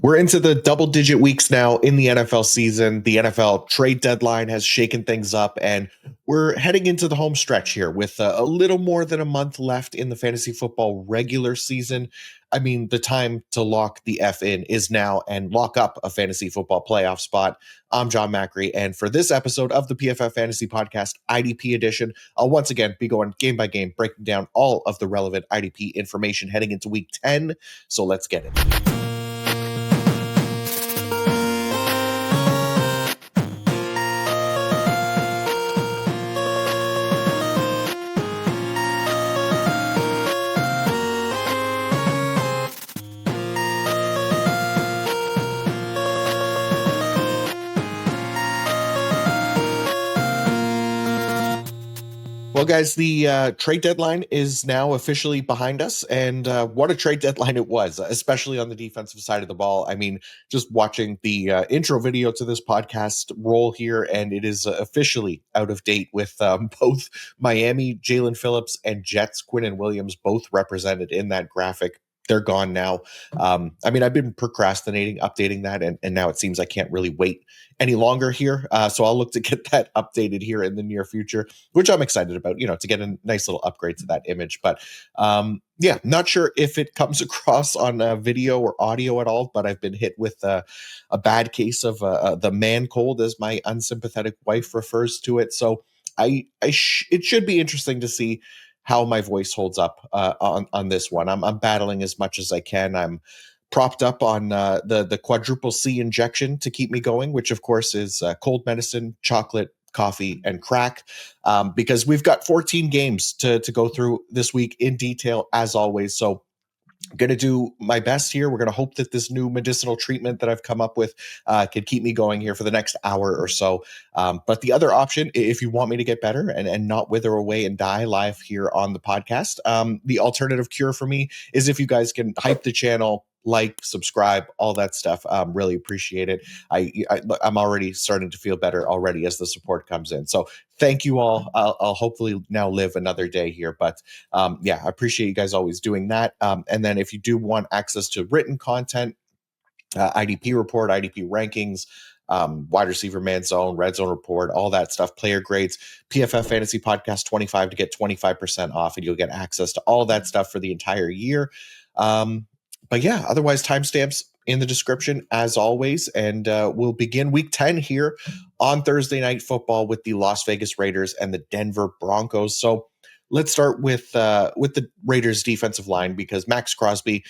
We're into the double-digit weeks now in the NFL season. The NFL trade deadline has shaken things up, and we're heading into the home stretch here with a little more than a month left in the fantasy football regular season. I mean, the time to lock the F in is now and lock up a fantasy football playoff spot. I'm John Macri, and for this episode of the PFF Fantasy Podcast IDP edition, I'll once again be going game by game, breaking down all of the relevant IDP information heading into week 10. So let's get it. Well, guys, the trade deadline is now officially behind us, and what a trade deadline it was, especially on the defensive side of the ball. I mean, just watching the intro video to this podcast roll here, and it is officially out of date with both Miami, Jalen Phillips, and Jets, Quinnen Williams, both represented in that graphic. They're gone now. I mean, I've been procrastinating updating that, and now it seems I can't really wait any longer here. So I'll look to get that updated here in the near future, which I'm excited about, to get a nice little upgrade to that image. But yeah, not sure if it comes across on video or audio at all, but I've been hit with a bad case of the man cold, as my unsympathetic wife refers to it. So it should be interesting to see how my voice holds up on this one. I'm battling as much as I can. I'm propped up on the quadruple C injection to keep me going, which of course is cold medicine, chocolate, coffee, and crack, because we've got 14 games to go through this week in detail, as always. So I'm going to do my best here. We're going to hope that this new medicinal treatment that I've come up with can keep me going here for the next hour or so. But the other option, if you want me to get better and not wither away and die live here on the podcast, the alternative cure for me is if you guys can hype the channel, like, subscribe, all that stuff. Really appreciate it. I'm already starting to feel better already as the support comes in. So thank you all. I'll hopefully now live another day here. But yeah, I appreciate you guys always doing that. And then if you do want access to written content, IDP report, IDP rankings, wide receiver man zone, red zone report, all that stuff, player grades, PFF Fantasy Podcast 25 to get 25% off, and you'll get access to all that stuff for the entire year. But yeah, otherwise, timestamps in the description as always. And we'll begin week 10 here on Thursday Night Football with the Las Vegas Raiders and the Denver Broncos. So let's start with the Raiders defensive line, because Max Crosby,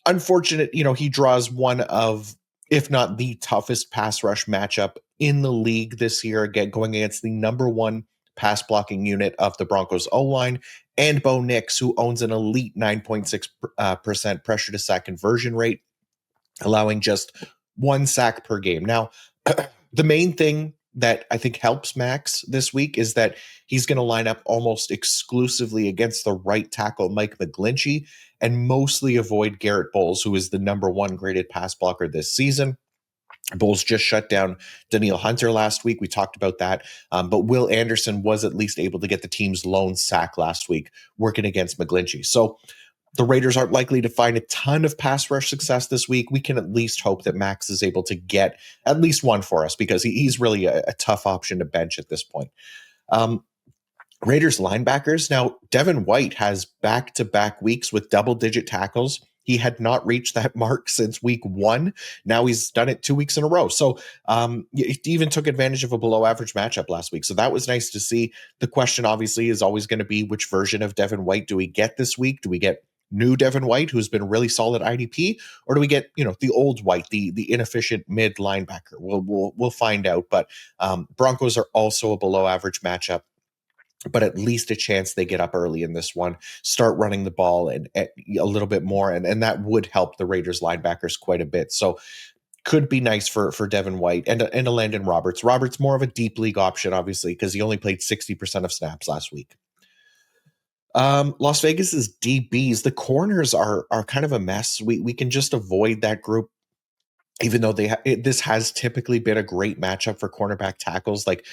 unfortunate, he draws one of, if not the toughest pass rush matchup in the league this year, again, going against the number one pass blocking unit of the Broncos O-line, and Bo Nix, who owns an elite 9.6% pressure to sack conversion rate, allowing just one sack per game. Now, the main thing that I think helps Max this week is that he's going to line up almost exclusively against the right tackle, Mike McGlinchey, and mostly avoid Garrett Bowles, who is the number one graded pass blocker this season. Bowles just shut down Daniil Hunter last week. We talked about that. But Will Anderson was at least able to get the team's lone sack last week working against McGlinchey. So the Raiders aren't likely to find a ton of pass rush success this week. We can at least hope that Max is able to get at least one for us, because he's really a tough option to bench at this point. Raiders linebackers. Now, Devin White has back-to-back weeks with double-digit tackles. He had not reached that mark since week 1. Now he's done it 2 weeks in a row. So he even took advantage of a below-average matchup last week. So that was nice to see. The question, obviously, is always going to be, which version of Devin White do we get this week? Do we get new Devin White, who's been really solid IDP, or do we get the old White, the inefficient mid linebacker? We'll find out. But Broncos are also a below-average matchup, but at least a chance they get up early in this one, start running the ball and a little bit more. And that would help the Raiders linebackers quite a bit. So could be nice for Devin White and a Landon Roberts. Roberts more of a deep league option, obviously, because he only played 60% of snaps last week. Las Vegas's DBs, the corners are kind of a mess. We can just avoid that group, even though this has typically been a great matchup for cornerback tackles. Like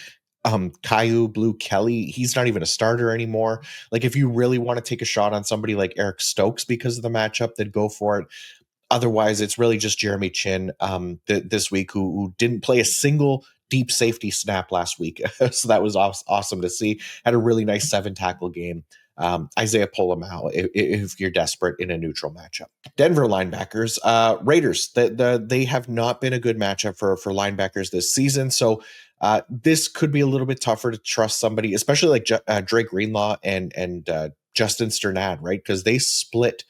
Caillou Blue Kelly, he's not even a starter anymore. Like, if you really want to take a shot on somebody like Eric Stokes because of the matchup, then go for it. otherwise, it's really just Jeremy Chin this week who didn't play a single deep safety snap last week. So that was awesome to see. Had a really nice 7 tackle game. Isaiah Polamau if you're desperate in a neutral matchup. Denver linebackers, Raiders. They have not been a good matchup for linebackers this season. So this could be a little bit tougher to trust somebody, especially like Drake Greenlaw and Justin Sternad, right? Because they split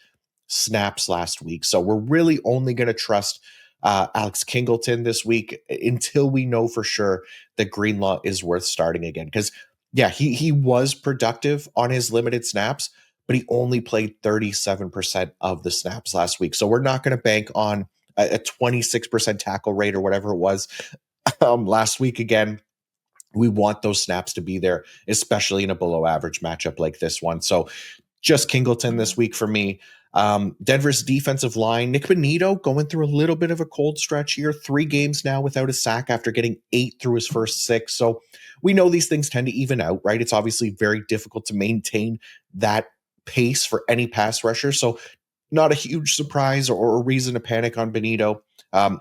snaps last week. So we're really only going to trust Alex Kingleton this week until we know for sure that Greenlaw is worth starting again. Because yeah, he was productive on his limited snaps, but he only played 37% of the snaps last week. So we're not going to bank on a 26% tackle rate or whatever it was last week again. We want those snaps to be there, especially in a below average matchup like this one. So just Kingleton this week for me. Denver's defensive line, Nick Bonito going through a little bit of a cold stretch here. 3 games now without a sack after getting 8 through his first 6. So we know these things tend to even out, right? It's obviously very difficult to maintain that pace for any pass rusher. So not a huge surprise or a reason to panic on Bonito.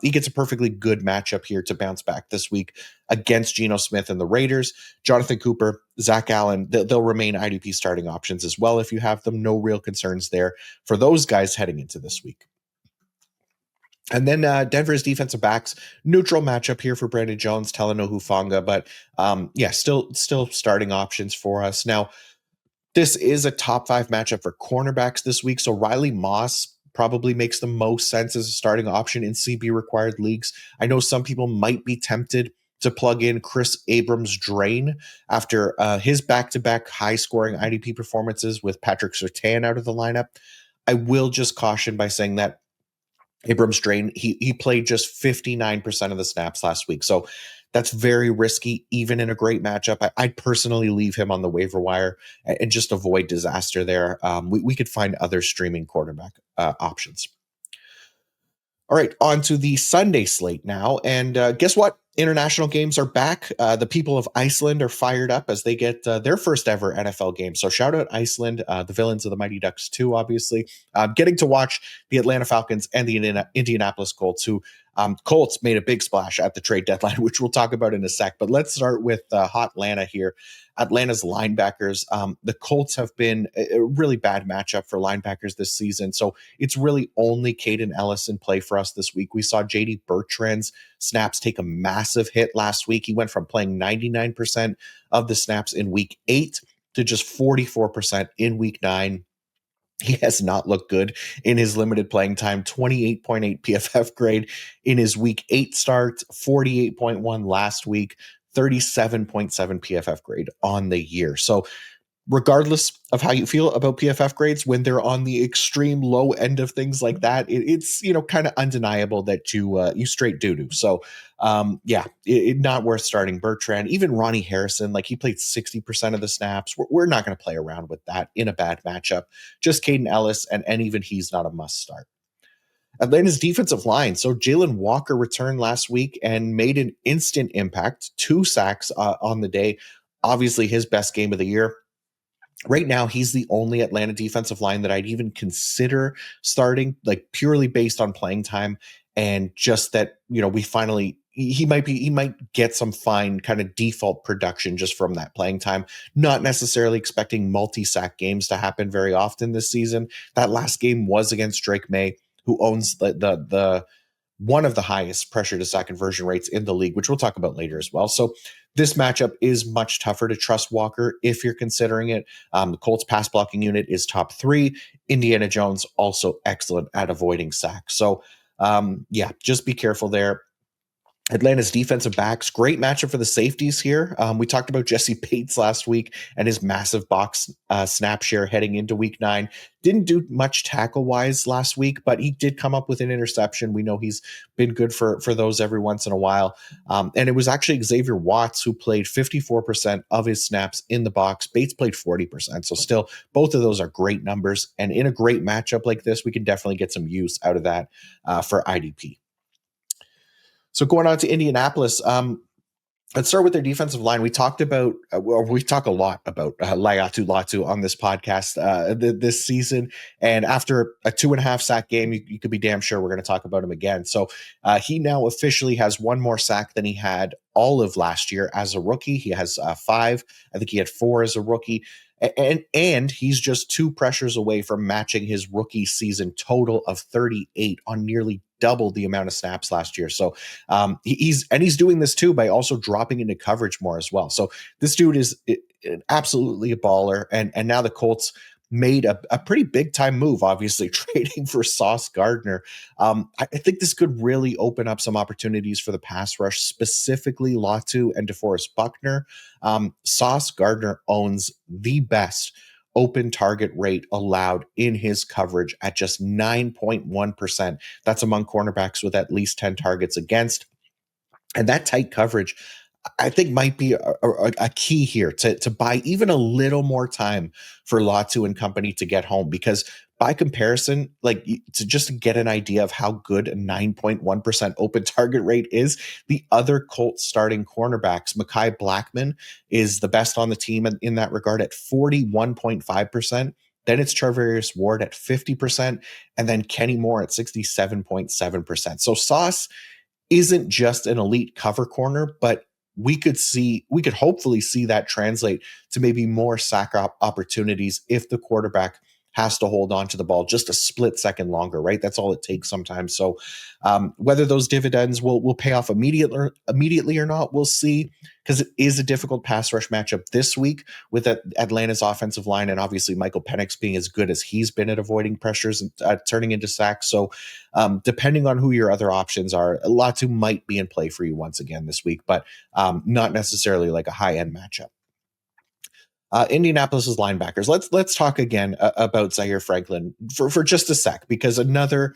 He gets a perfectly good matchup here to bounce back this week against Geno Smith and the Raiders. Jonathan Cooper, Zach Allen, they'll remain IDP starting options as well if you have them. No real concerns there for those guys heading into this week. And then Denver's defensive backs, neutral matchup here for Brandon Jones, Talanoa Hufanga, but still starting options for us. Now, this is a top 5 matchup for cornerbacks this week. So Riley Moss probably makes the most sense as a starting option in CB required leagues. I know some people might be tempted to plug in Chris Abrams-Drain after his back-to-back high-scoring IDP performances with Patrick Surtain out of the lineup. I will just caution by saying that Abrams-Drain, he played just 59% of the snaps last week. So that's very risky, even in a great matchup. I'd personally leave him on the waiver wire and just avoid disaster there. We could find other streaming quarterback options. All right, on to the Sunday slate now. And guess what? International games are back. The people of Iceland are fired up as they get their first ever NFL game. So shout out Iceland, the villains of the Mighty Ducks too, obviously. Getting to watch the Atlanta Falcons and the Indianapolis Colts, who Colts made a big splash at the trade deadline, which we'll talk about in a sec. But let's start with hot Atlanta here. Atlanta's linebackers. The Colts have been a really bad matchup for linebackers this season. So it's really only Caden Ellis in play for us this week. We saw JD Bertrand's snaps take a massive hit last week. He went from playing 99% of the snaps in week 8 to just 44% in week 9. He has not looked good in his limited playing time. 28.8 PFF grade in his week 8 start, 48.1 last week, 37.7 PFF grade on the year. So regardless of how you feel about PFF grades, when they're on the extreme low end of things like that, it's kind of undeniable that you straight doo-doo. So not worth starting Bertrand. Even Ronnie Harrison, like he played 60% of the snaps. We're not going to play around with that in a bad matchup. Just Caden Ellis, and even he's not a must start. Atlanta's defensive line. So Jalen Walker returned last week and made an instant impact, 2 sacks on the day. Obviously his best game of the year. Right now, he's the only Atlanta defensive line that I'd even consider starting, like purely based on playing time and just that, we finally, he might get some fine kind of default production just from that playing time. Not necessarily expecting multi-sack games to happen very often this season. That last game was against Drake May, who owns the one of the highest pressure to sack conversion rates in the league, which we'll talk about later as well. So this matchup is much tougher to trust Walker if you're considering it. The Colts pass blocking unit is top 3. Indiana Jones also excellent at avoiding sacks. So just be careful there. Atlanta's defensive backs, great matchup for the safeties here. We talked about Jesse Bates last week and his massive box snap share heading into week 9. Didn't do much tackle-wise last week, but he did come up with an interception. We know he's been good for those every once in a while. And it was actually Xavier Watts who played 54% of his snaps in the box. Bates played 40%. So still, both of those are great numbers. And in a great matchup like this, we can definitely get some use out of that for IDP. So going on to Indianapolis, Let's start with their defensive line. We talked about, we talk a lot about Laiatu Latu on this podcast this season. And after a 2.5 sack game, you could be damn sure we're going to talk about him again. So he now officially has one more sack than he had all of last year as a rookie. He has 5. I think he had 4 as a rookie. And he's just 2 pressures away from matching his rookie season total of 38 on nearly double the amount of snaps last year. So he's doing this too by also dropping into coverage more as well. So this dude is absolutely a baller. And now the Colts made a pretty big time move, obviously trading for Sauce Gardner. I think this could really open up some opportunities for the pass rush, specifically Latu and DeForest Buckner. Sauce Gardner owns the best open target rate allowed in his coverage at just 9.1%. That's among cornerbacks with at least 10 targets against. And that tight coverage, I think, might be a key here to buy even a little more time for Latu and company to get home, because by comparison, like to just get an idea of how good a 9.1% open target rate is, the other Colts starting cornerbacks, Mekhi Blackmon is the best on the team in that regard at 41.5%. Then it's Charvarius Ward at 50%, and then Kenny Moore at 67.7%. So Sauce isn't just an elite cover corner, but we could hopefully see that translate to maybe more sack opportunities if the quarterback has to hold on to the ball just a split second longer, right? That's all it takes sometimes. So whether those dividends will pay off immediately or not, we'll see, because it is a difficult pass rush matchup this week with Atlanta's offensive line, and obviously Michael Penix being as good as he's been at avoiding pressures and turning into sacks. So depending on who your other options are, Latu might be in play for you once again this week, but not necessarily like a high-end matchup. Indianapolis's linebackers. Let's talk again about Zaire Franklin for just a sec, because another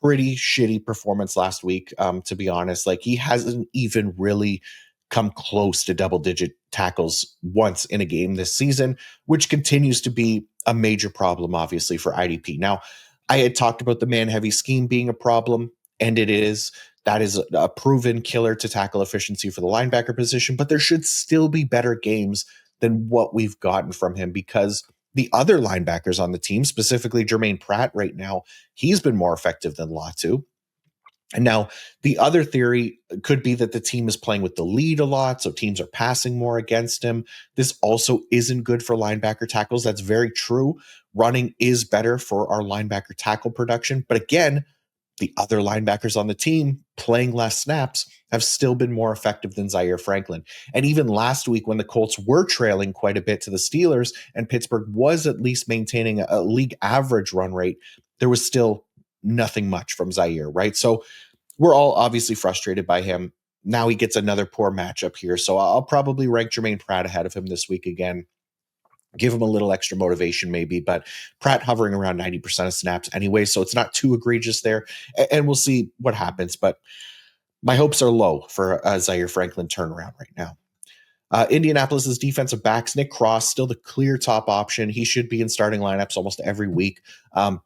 pretty shitty performance last week. To be honest, like he hasn't even really come close to double-digit tackles once in a game this season, which continues to be a major problem, obviously, for IDP. Now, I had talked about the man-heavy scheme being a problem, and it is. That is a proven killer to tackle efficiency for the linebacker position, but there should still be better games than what we've gotten from him, because the other linebackers on the team, specifically Jermaine Pratt right now, he's been more effective than Latu. And now the other theory could be that the team is playing with the lead a lot, so teams are passing more against him. This also isn't good for linebacker tackles. That's very true. Running is better for our linebacker tackle production. But again, the other linebackers on the team playing less snaps have still been more effective than Zaire Franklin. And even last week, when the Colts were trailing quite a bit to the Steelers and Pittsburgh was at least maintaining a league average run rate, there was still nothing much from Zaire, right? So we're all obviously frustrated by him. Now he gets another poor matchup here. So I'll probably rank Jermaine Pratt ahead of him this week again. Give him a little extra motivation maybe, but Pratt hovering around 90% of snaps anyway, so it's not too egregious there, and we'll see what happens, but my hopes are low for a Zaire Franklin turnaround right now. Indianapolis's defensive backs, Nick Cross, still the clear top option. He should be in starting lineups almost every week.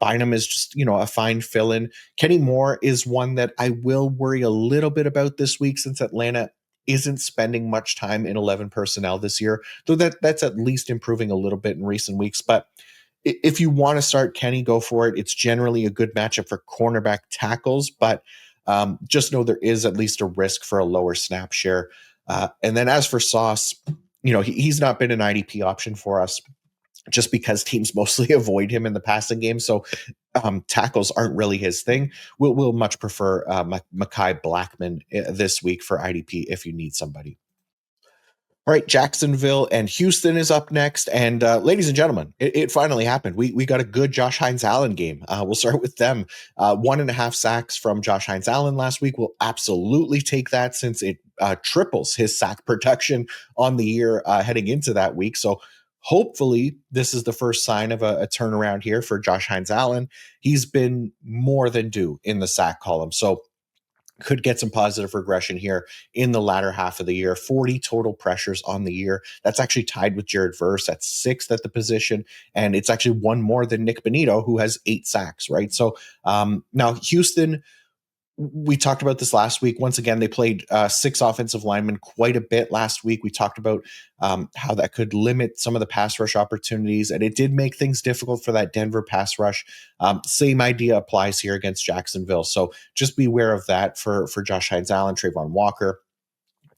Bynum is just, a fine fill-in. Kenny Moore is one that I will worry a little bit about this week, since Atlanta isn't spending much time in 11 personnel this year, though that's at least improving a little bit in recent weeks. But if you want to start Kenny, go for it. It's generally a good matchup for cornerback tackles, but just know there is at least a risk for a lower snap share. And then as for Sauce, he's not been an IDP option for us just because teams mostly avoid him in the passing game. So tackles aren't really his thing. We'll much prefer Mekhi Blackmon this week for IDP if you need somebody. All right, Jacksonville and Houston is up next. And ladies and gentlemen, it finally happened. We got a good Josh Hines-Allen game. We'll start with them. 1.5 sacks from Josh Hines-Allen last week. We'll absolutely take that, since it triples his sack production on the year heading into that week. So hopefully this is the first sign of a turnaround here for Josh Hines-Allen. He's been more than due in the sack column. So could get some positive regression here in the latter half of the year. 40 total pressures on the year. That's actually tied with Jared Verse at 6th at the position. And it's actually one more than Nick Bonito, who has 8 sacks, right? So now Houston, We talked about this last week. Once again, they played 6 offensive linemen quite a bit last week. We talked about how that could limit some of the pass rush opportunities, and it did make things difficult for that Denver pass rush. Same idea applies here against Jacksonville. So just beware of that for Josh Hines-Allen, Trayvon Walker.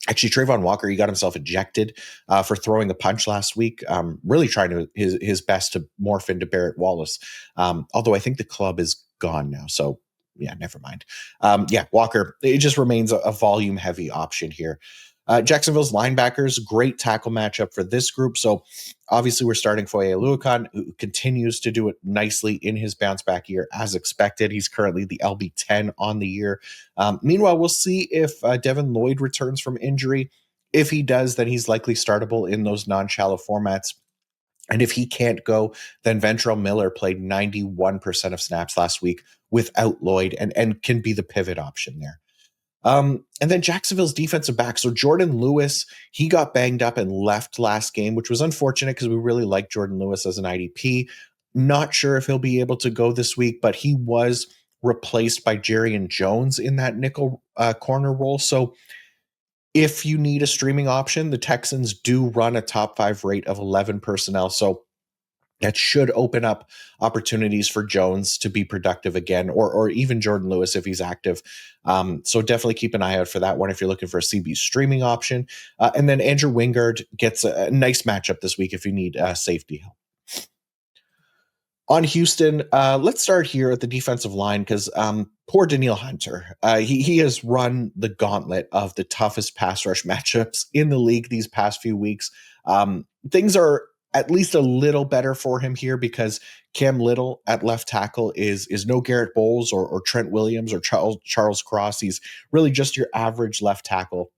Actually, Trayvon Walker, he got himself ejected for throwing a punch last week, really trying to his best to morph into Barrett Wallace. Although I think the club is gone now. So, yeah, never mind. Walker, it just remains a volume heavy option here. Jacksonville's linebackers, great tackle matchup for this group. So obviously we're starting Foye Oluokun, who continues to do it nicely in his bounce back year as expected. He's currently the LB10 on the year. Meanwhile, we'll see if Devin Lloyd returns from injury. If he does, then he's likely startable in those non-shallow formats. And if he can't go, then Ventrell Miller played 91% of snaps last week without Lloyd and can be the pivot option there. And then Jacksonville's defensive back. So Jordan Lewis, he got banged up and left last game, which was unfortunate because we really like Jordan Lewis as an IDP. Not sure if he'll be able to go this week, but he was replaced by Jerrion Jones in that nickel corner role. So if you need a streaming option, the Texans do run a top 5 rate of 11 personnel. So that should open up opportunities for Jones to be productive again, or even Jordan Lewis if he's active. So definitely keep an eye out for that one if you're looking for a CB streaming option. And then Andrew Wingard gets a nice matchup this week if you need safety help. On Houston, let's start here at the defensive line because poor Danielle Hunter. He has run the gauntlet of the toughest pass rush matchups in the league these past few weeks. Things are at least a little better for him here because Cam Little at left tackle is no Garrett Bowles or Trent Williams or Charles Cross. He's really just your average left tackle.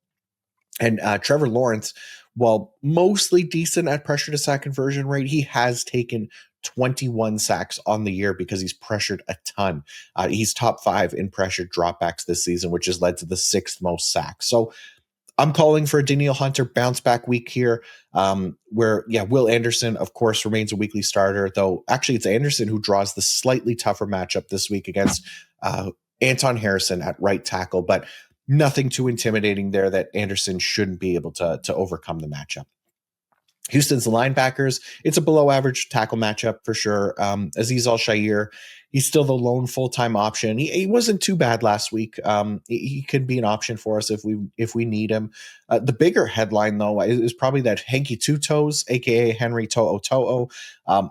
And Trevor Lawrence, while mostly decent at pressure to sack conversion rate, he has taken 21 sacks on the year because he's pressured a ton. He's top 5 in pressured dropbacks this season, which has led to the 6th most sacks. So I'm calling for a Danielle Hunter bounce back week here, where Will Anderson, of course, remains a weekly starter, though actually it's Anderson who draws the slightly tougher matchup this week against Anton Harrison at right tackle, but nothing too intimidating there that Anderson shouldn't be able to overcome the matchup. Houston's linebackers, it's a below average tackle matchup for sure. Azeez Al-Shaair, he's still the lone full-time option. He wasn't too bad last week. He could be an option for us if we need him. The bigger headline, though, is probably that Hanky Two Toes, a.k.a. Henry To'o,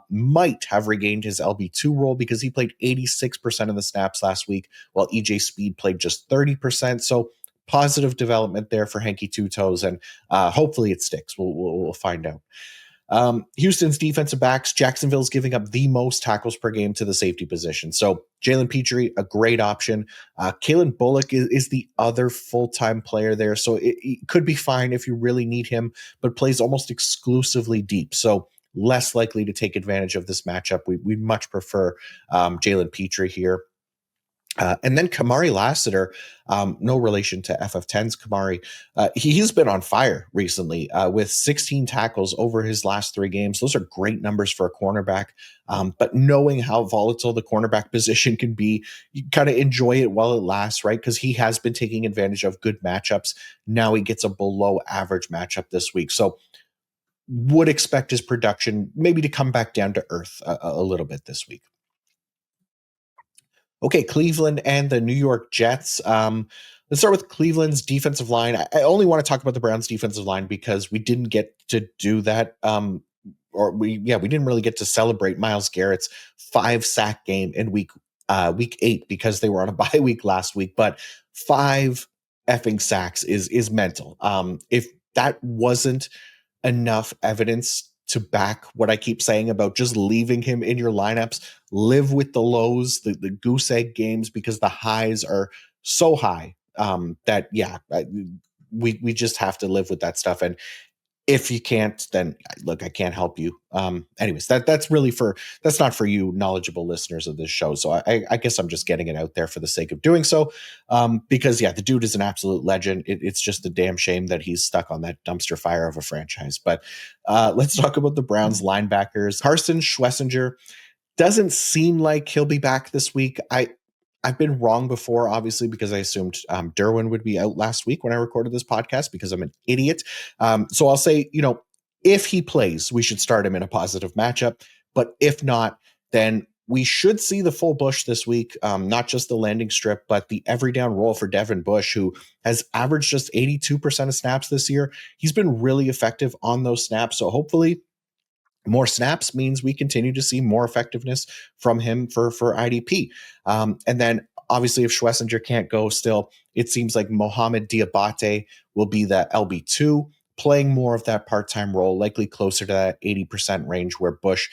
might have regained his LB2 role because he played 86% of the snaps last week, while EJ Speed played just 30%. So positive development there for Hanky Two Toes, and hopefully it sticks. We'll find out. Houston's defensive backs, Jacksonville's giving up the most tackles per game to the safety position. So Jalen Petrie, a great option. Kalen Bullock is the other full-time player there. So it could be fine if you really need him, but plays almost exclusively deep. So less likely to take advantage of this matchup. We'd much prefer Jalen Petrie here. And then Kamari Lassiter, no relation to FF10's Kamari. He's been on fire recently with 16 tackles over his last 3 games. Those are great numbers for a cornerback. But knowing how volatile the cornerback position can be, you kind of enjoy it while it lasts, right? Because he has been taking advantage of good matchups. Now he gets a below average matchup this week. So would expect his production maybe to come back down to earth a little bit this week. Okay, Cleveland and the New York Jets. Let's start with Cleveland's defensive line. I only want to talk about the Browns' defensive line because we didn't get to do that. We didn't really get to celebrate Myles Garrett's 5-sack game in week 8 because they were on a bye week last week. But 5 effing sacks is mental. If that wasn't enough evidence to back what I keep saying about just leaving him in your lineups, live with the lows, the goose egg games, because the highs are so high that we just have to live with that stuff. And if you can't, then look, I can't help you. Anyways, that's not for you knowledgeable listeners of this show. So I guess I'm just getting it out there for the sake of doing so. Because the dude is an absolute legend. It's just a damn shame that he's stuck on that dumpster fire of a franchise. But let's talk about the Browns linebackers. Carson Schlesinger doesn't seem like he'll be back this week. I've been wrong before, obviously, because I assumed Derwin would be out last week when I recorded this podcast because I'm an idiot. So I'll say, if he plays, we should start him in a positive matchup. But if not, then we should see the full Bush this week, not just the landing strip, but the every down role for Devin Bush, who has averaged just 82% of snaps this year. He's been really effective on those snaps. So hopefully more snaps means we continue to see more effectiveness from him for IDP. And then obviously if Schlesinger can't go still, it seems like Mohamed Diabate will be that LB2, playing more of that part-time role, likely closer to that 80% range where Bush,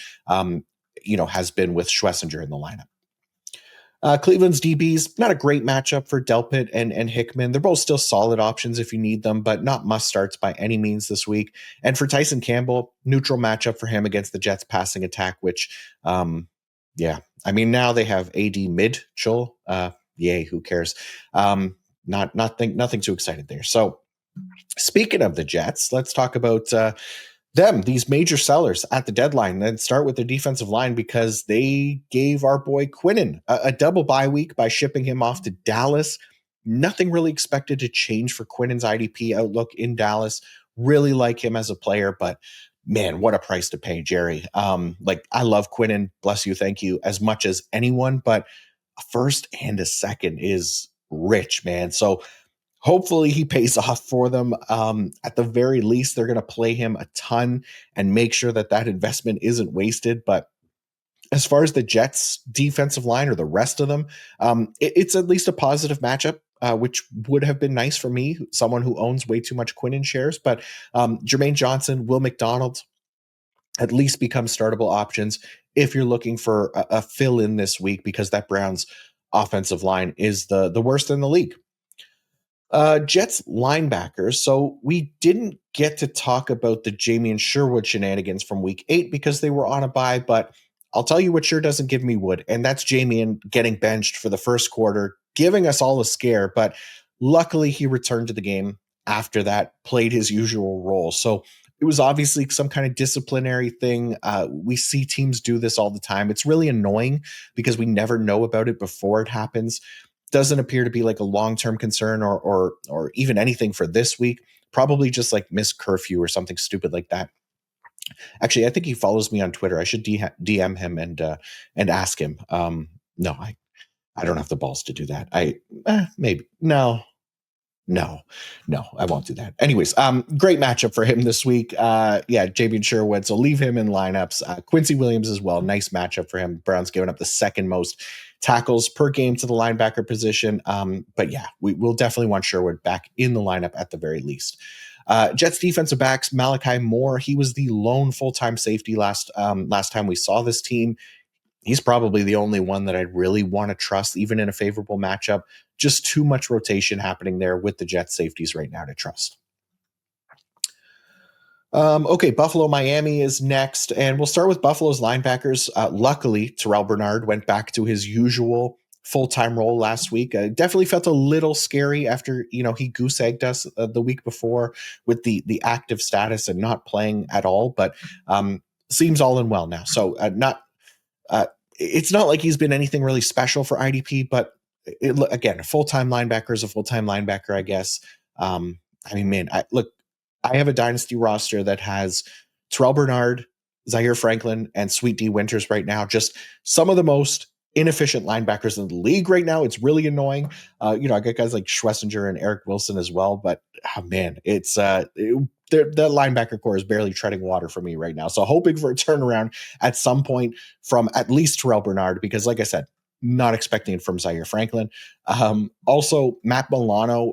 has been with Schlesinger in the lineup. Cleveland's DBs, not a great matchup for Delpit and Hickman. They're both still solid options if you need them, but not must starts by any means this week. And for Tyson Campbell, neutral matchup for him against the Jets passing attack, which, now they have AD Mitchell. Yay, who cares? Nothing too excited there. So speaking of the Jets, let's talk about these major sellers at the deadline, and start with the defensive line because they gave our boy Quinnen a double bye week by shipping him off to Dallas. Nothing really expected to change for Quinnen's IDP outlook in Dallas. Really like him as a player, but man, what a price to pay, Jerry. I love Quinnen, bless you, thank you, as much as anyone, but a first and a second is rich, man. So hopefully he pays off for them. At the very least, they're going to play him a ton and make sure that investment isn't wasted. But as far as the Jets defensive line or the rest of them, it's at least a positive matchup, which would have been nice for me, someone who owns way too much Quinnen shares. But Jermaine Johnson, Will McDonald at least become startable options if you're looking for a fill in this week, because that Browns offensive line is the worst in the league. Jets linebackers. So we didn't get to talk about the Jamien Sherwood shenanigans from week 8 because they were on a bye, but I'll tell you what sure doesn't give me wood, and that's Jamien getting benched for the first quarter, giving us all a scare, but luckily he returned to the game after that, played his usual role. So it was obviously some kind of disciplinary thing. We see teams do this all the time. It's really annoying because we never know about it before it happens. Doesn't appear to be like a long-term concern or even anything for this week. Probably just like missed curfew or something stupid like that. Actually, I think he follows me on Twitter. I should DM him and ask him. No, I don't have the balls to do that. Maybe no, I won't do that. Anyways, great matchup for him this week. Jamien Sherwood, so leave him in lineups. Quincy Williams as well, nice matchup for him. Browns giving up the second most tackles per game to the linebacker position. But yeah, we'll definitely want Sherwood back in the lineup at the very least. Jets defensive backs, Malachi Moore, he was the lone full-time safety last time we saw this team. He's probably the only one that I'd really want to trust, even in a favorable matchup. Just too much rotation happening there with the Jets safeties right now to trust. Okay, Buffalo, Miami is next, and we'll start with Buffalo's linebackers. Luckily, Terrell Bernard went back to his usual full-time role last week. Definitely felt a little scary after he goose egged us the week before with the active status and not playing at all, but seems all in well now. So it's not like he's been anything really special for IDP, but again, a full-time linebacker is a full-time linebacker, I guess. I have a dynasty roster that has Terrell Bernard, Zaire Franklin, and Sweet D Winters right now. Just some of the most inefficient linebackers in the league right now. It's really annoying. I got guys like Schlesinger and Eric Wilson as well, but it's the linebacker core is barely treading water for me right now. So hoping for a turnaround at some point from at least Terrell Bernard, because like I said, not expecting it from Zaire Franklin. Also, Matt Milano,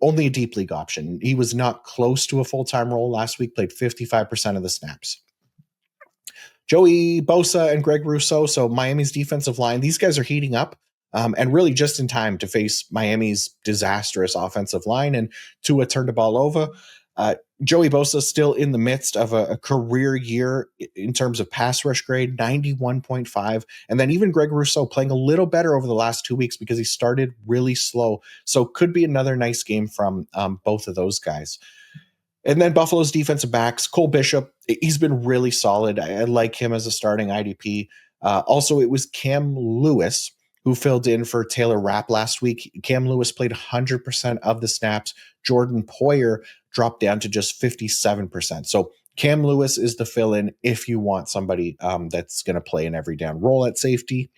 only a deep league option. He was not close to a full-time role last week, played 55% of the snaps. Joey Bosa and Greg Rousseau, so Miami's defensive line, these guys are heating up and really just in time to face Miami's disastrous offensive line and Tua Tagovailoa. Joey Bosa still in the midst of a career year in terms of pass rush grade, 91.5. And then even Greg Rousseau playing a little better over the last 2 weeks because he started really slow. So could be another nice game from both of those guys. And then Buffalo's defensive backs, Cole Bishop, he's been really solid. I like him as a starting IDP. Also, it was Cam Lewis who filled in for Taylor Rapp last week. Cam Lewis played 100% of the snaps. Jordan Poyer dropped down to just 57%. So Cam Lewis is the fill-in if you want somebody that's going to play an every down role at safety.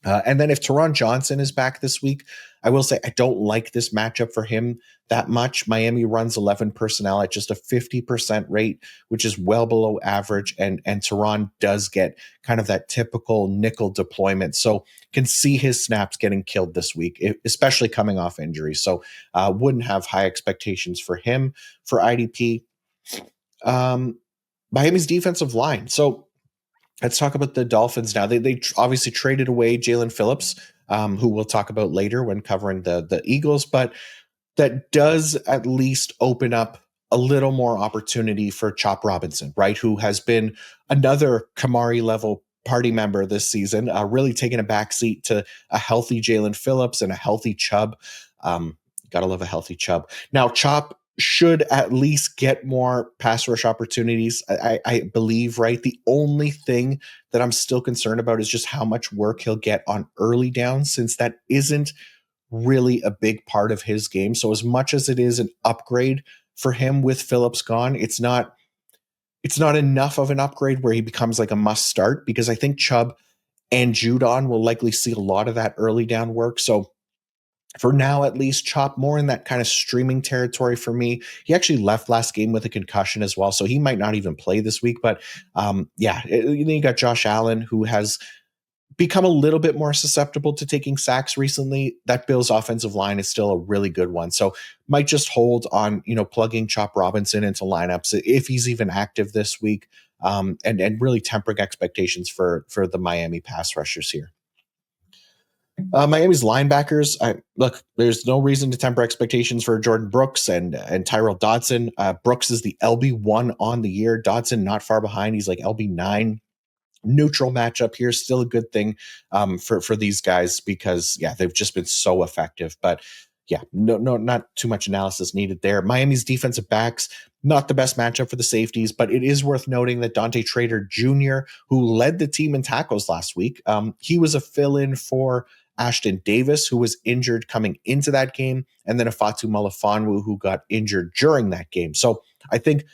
And then if Teron Johnson is back this week, I will say I don't like this matchup for him that much. Miami runs 11 personnel at just a 50% rate, which is well below average. And Teron does get kind of that typical nickel deployment. So can see his snaps getting killed this week, especially coming off injury. So wouldn't have high expectations for him for IDP. Miami's defensive line. So let's talk about the Dolphins now. They obviously traded away Jalen Phillips, who we'll talk about later when covering the Eagles, but that does at least open up a little more opportunity for Chop Robinson, right? Who has been another Kamari level party member this season, really taking a backseat to a healthy Jalen Phillips and a healthy Chubb. Gotta love a healthy Chubb. Now, Chop should at least get more pass rush opportunities, I believe, right? The only thing that I'm still concerned about is just how much work he'll get on early downs, since that isn't really a big part of his game. So as much as it is an upgrade for him with Phillips gone, it's not enough of an upgrade where he becomes like a must start, because I think Chubb and Judon will likely see a lot of that early down work. So for now, at least, Chop more in that kind of streaming territory for me. He actually left last game with a concussion as well, so he might not even play this week. But then you got Josh Allen, who has become a little bit more susceptible to taking sacks recently. That Bills offensive line is still a really good one. So might just hold on, plugging Chop Robinson into lineups if he's even active this week, and really tempering expectations for the Miami pass rushers here. Miami's linebackers. Look, there's no reason to temper expectations for Jordan Brooks and Tyrell Dodson. Brooks is the LB1 on the year. Dodson not far behind. He's like LB9. Neutral matchup here, still a good thing for these guys, because they've just been so effective. But no, not too much analysis needed there. Miami's defensive backs, not the best matchup for the safeties, but it is worth noting that Dante Trader Jr., who led the team in tackles last week, he was a fill-in for Ashton Davis, who was injured coming into that game, and then Afatu Melifonwu, who got injured during that game. So I think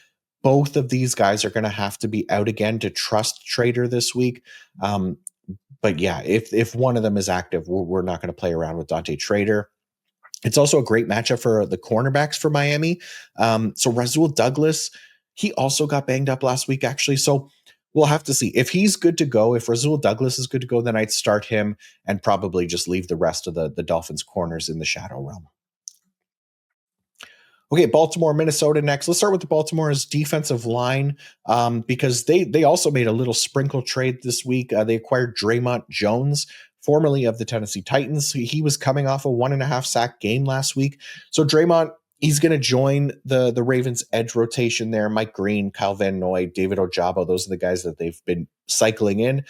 both of these guys are going to have to be out again to trust Trader this week. But if one of them is active, we're not going to play around with Dante Trader. It's also a great matchup for the cornerbacks for Miami. So Rasul Douglas, he also got banged up last week, actually. So we'll have to see. If he's good to go, if Rasul Douglas is good to go, then I'd start him and probably just leave the rest of the Dolphins corners in the shadow realm. Okay, Baltimore, Minnesota next. Let's start with the Baltimore's defensive line, because they also made a little sprinkle trade this week. They acquired Draymond Jones, formerly of the Tennessee Titans. He was coming off a 1.5 sack game last week. So Draymond, he's going to join the Ravens edge rotation there. Mike Green, Kyle Van Noy, David Ojabo, those are the guys that they've been cycling in.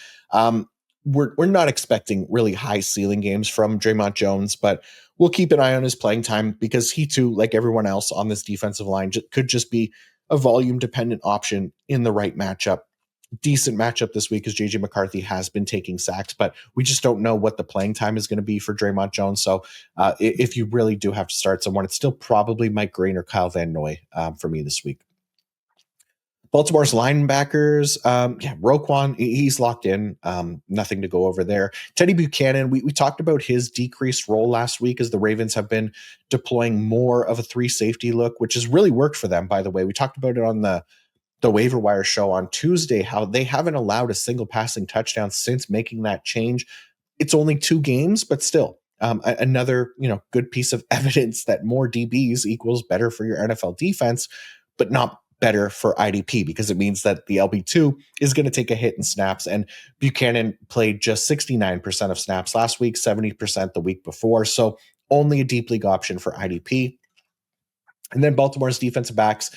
We're not expecting really high ceiling games from Draymond Jones, but we'll keep an eye on his playing time, because he too, like everyone else on this defensive line, could just be a volume dependent option in the right matchup. Decent matchup this week, as JJ McCarthy has been taking sacks, but we just don't know what the playing time is going to be for Draymond Jones. So if you really do have to start someone, it's still probably Mike Green or Kyle Van Noy for me this week. Baltimore's linebackers, Roquan, he's locked in. Nothing to go over there. Teddy Buchanan, we talked about his decreased role last week, as the Ravens have been deploying more of a 3 safety look, which has really worked for them, by the way. We talked about it on the waiver wire show on Tuesday, how they haven't allowed a single passing touchdown since making that change. It's only 2 games, but still another good piece of evidence that more DBs equals better for your NFL defense, but not better for IDP, because it means that the LB2 is going to take a hit in snaps. And Buchanan played just 69% of snaps last week, 70% the week before. So only a deep league option for IDP. And then Baltimore's defensive backs.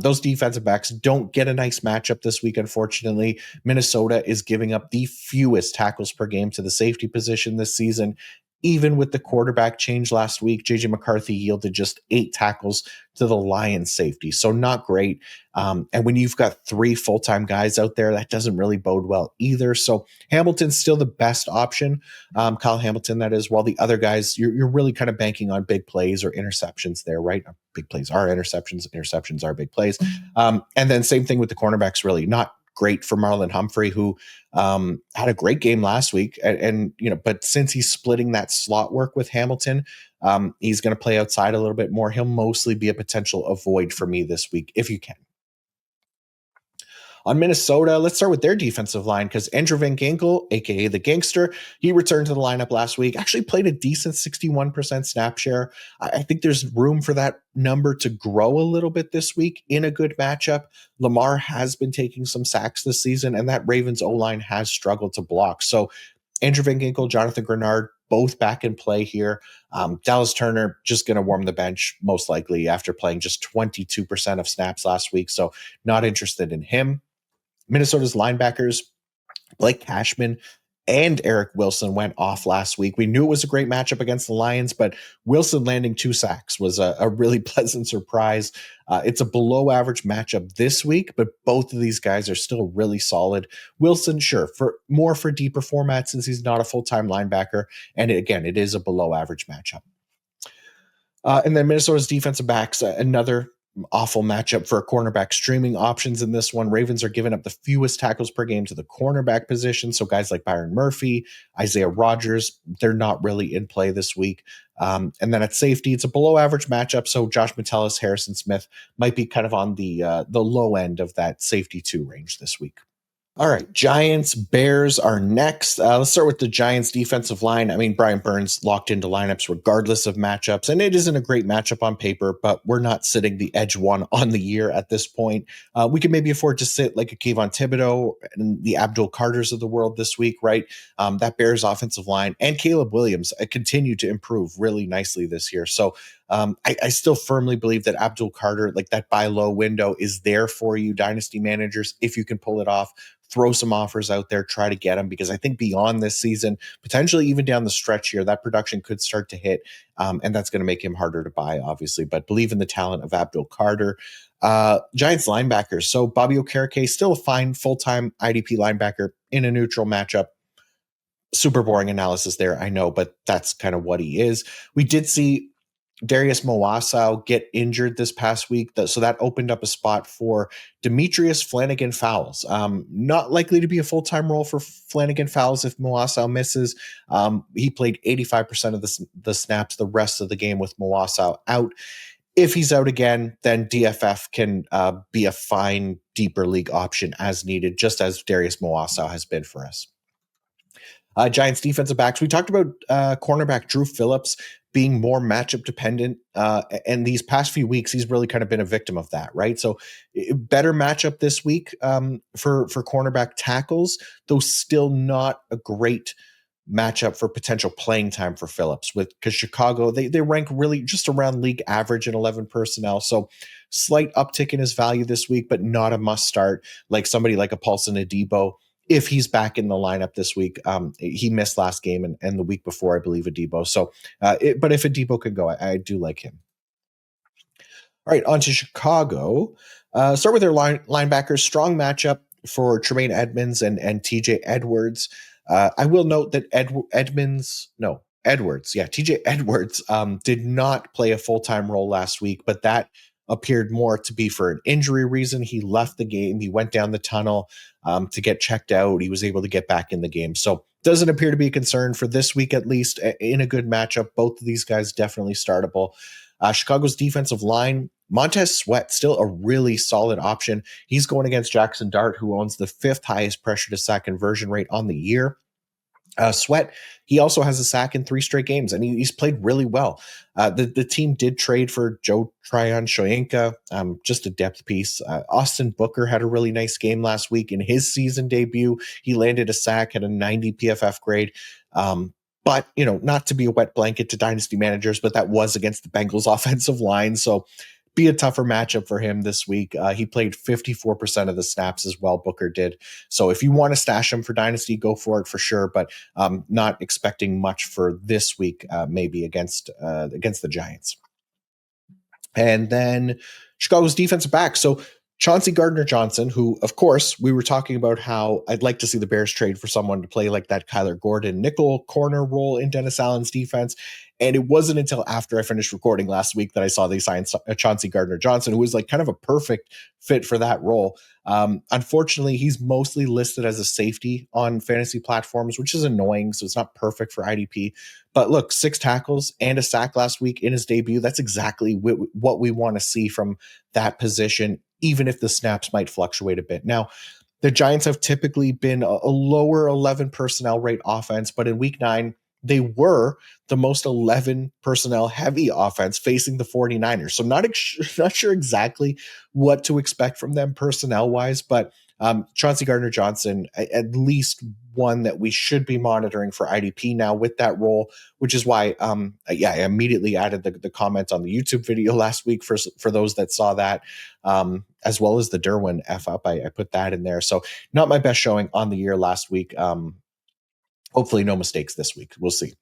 Those defensive backs don't get a nice matchup this week, unfortunately. Minnesota is giving up the fewest tackles per game to the safety position this season. Even with the quarterback change last week, JJ McCarthy yielded just 8 tackles to the Lions safety. So not great. And when you've got 3 full-time guys out there, that doesn't really bode well either. So Hamilton's still the best option. Kyle Hamilton, that is, while the other guys, you're really kind of banking on big plays or interceptions there, right? Big plays are interceptions. Interceptions are big plays. And then same thing with the cornerbacks, really. Not great for Marlon Humphrey, who had a great game last week, and but since he's splitting that slot work with Hamilton, he's going to play outside a little bit more. He'll mostly be a potential avoid for me this week if you can. On Minnesota, let's start with their defensive line because Andrew Van Ginkel, aka the Gangster, he returned to the lineup last week. Actually played a decent 61% snap share. I think there's room for that number to grow a little bit this week in a good matchup. Lamar has been taking some sacks this season, and that Ravens O-line has struggled to block. So Andrew Van Ginkel, Jonathan Grenard, both back in play here. Dallas Turner just going to warm the bench most likely after playing just 22% of snaps last week. So not interested in him. Minnesota's linebackers, Blake Cashman and Eric Wilson went off last week. We knew it was a great matchup against the Lions, but Wilson landing 2 sacks was a really pleasant surprise. It's a below average matchup this week, but both of these guys are still really solid. Wilson, sure, for deeper formats since he's not a full-time linebacker. And again, it is a below average matchup. And then Minnesota's defensive backs, another awful matchup for cornerback streaming options in this one. Ravens are giving up the fewest tackles per game to the cornerback position. So guys like Byron Murphy, Isaiah Rodgers, they're not really in play this week. And then at safety, it's a below average matchup. So Josh Metellus, Harrison Smith might be kind of on the low end of that safety 2 range this week. All right, Giants, Bears are next. Let's start with the Giants defensive line. I mean, Brian Burns locked into lineups regardless of matchups, and it isn't a great matchup on paper, but we're not sitting the edge one on the year at this point. We can maybe afford to sit like a Kayvon Thibodeau and the Abdul Carters of the world this week, right? That Bears offensive line and Caleb Williams continue to improve really nicely this year. So I still firmly believe that Abdul Carter, like that buy low window, is there for you, dynasty managers, if you can pull it off. Throw some offers out there, try to get them, because I think beyond this season, potentially even down the stretch here, that production could start to hit, and that's going to make him harder to buy, obviously. But believe in the talent of Abdul Carter. Giants linebackers. So Bobby Okereke, still a fine full-time IDP linebacker in a neutral matchup. Super boring analysis there, I know, but that's kind of what he is. We did see Darius Mowassau get injured this past week, so that opened up a spot for Demetrius Flanagan Fowles. Not likely to be a full-time role for Flanagan Fowles if Mowassau misses. He played 85% of the snaps the rest of the game with Mowassau out. If he's out again, then DFF can be a fine deeper league option as needed, just as Darius Mowassau has been for us. Giants defensive backs. We talked about cornerback Drew Phillips being more matchup dependent. And these past few weeks, he's really kind of been a victim of that, right? So better matchup this week for cornerback tackles, though still not a great matchup for potential playing time for Phillips, because Chicago, they rank really just around league average in 11 personnel. So slight uptick in his value this week, but not a must start like somebody like a Paulson Adebo. If he's back in the lineup this week, he missed last game and the week before, I believe, Adebo. So, but if Adebo can go, I do like him. All right, on to Chicago. Start with their linebackers. Strong matchup for Tremaine Edmonds and TJ Edwards. I will note that TJ Edwards did not play a full-time role last week, but that appeared more to be for an injury reason. He left the game. He went down the tunnel to get checked out. He was able to get back in the game. So doesn't appear to be a concern for this week, at least in a good matchup. Both of these guys definitely startable. Chicago's defensive line, Montez Sweat, still a really solid option. He's going against Jackson Dart, who owns the 5th highest pressure to sack conversion rate on the year. Sweat, he also has a sack in 3 straight games, and he's played really well. The team did trade for Joe Tryon-Shoyinka, just a depth piece. Austin Booker had a really nice game last week in his season debut. He landed a sack at a 90 PFF grade. But, not to be a wet blanket to dynasty managers, but that was against the Bengals offensive line. So be a tougher matchup for him this week. He played 54% of the snaps as well, Booker did. So if you want to stash him for Dynasty, go for it for sure, but not expecting much for this week, maybe against the Giants. And then Chicago's defensive back. So Chauncey Gardner-Johnson, who, of course, we were talking about how I'd like to see the Bears trade for someone to play like that Kyler Gordon nickel corner role in Dennis Allen's defense. And it wasn't until after I finished recording last week that I saw they signed Chauncey Gardner-Johnson, who was like kind of a perfect fit for that role. Unfortunately, he's mostly listed as a safety on fantasy platforms, which is annoying. So it's not perfect for IDP. But look, 6 tackles and a sack last week in his debut. That's exactly what we want to see from that position, even if the snaps might fluctuate a bit. Now, the Giants have typically been a lower 11 personnel rate offense, but in week 9, they were the most 11 personnel heavy offense facing the 49ers. So not sure exactly what to expect from them personnel wise, but Chauncey Gardner-Johnson, at least one that we should be monitoring for IDP now with that role, which is why I immediately added the comment on the YouTube video last week for those that saw that, as well as the Derwin F up. I put that in there. So not my best showing on the year last week. Hopefully no mistakes this week. We'll see.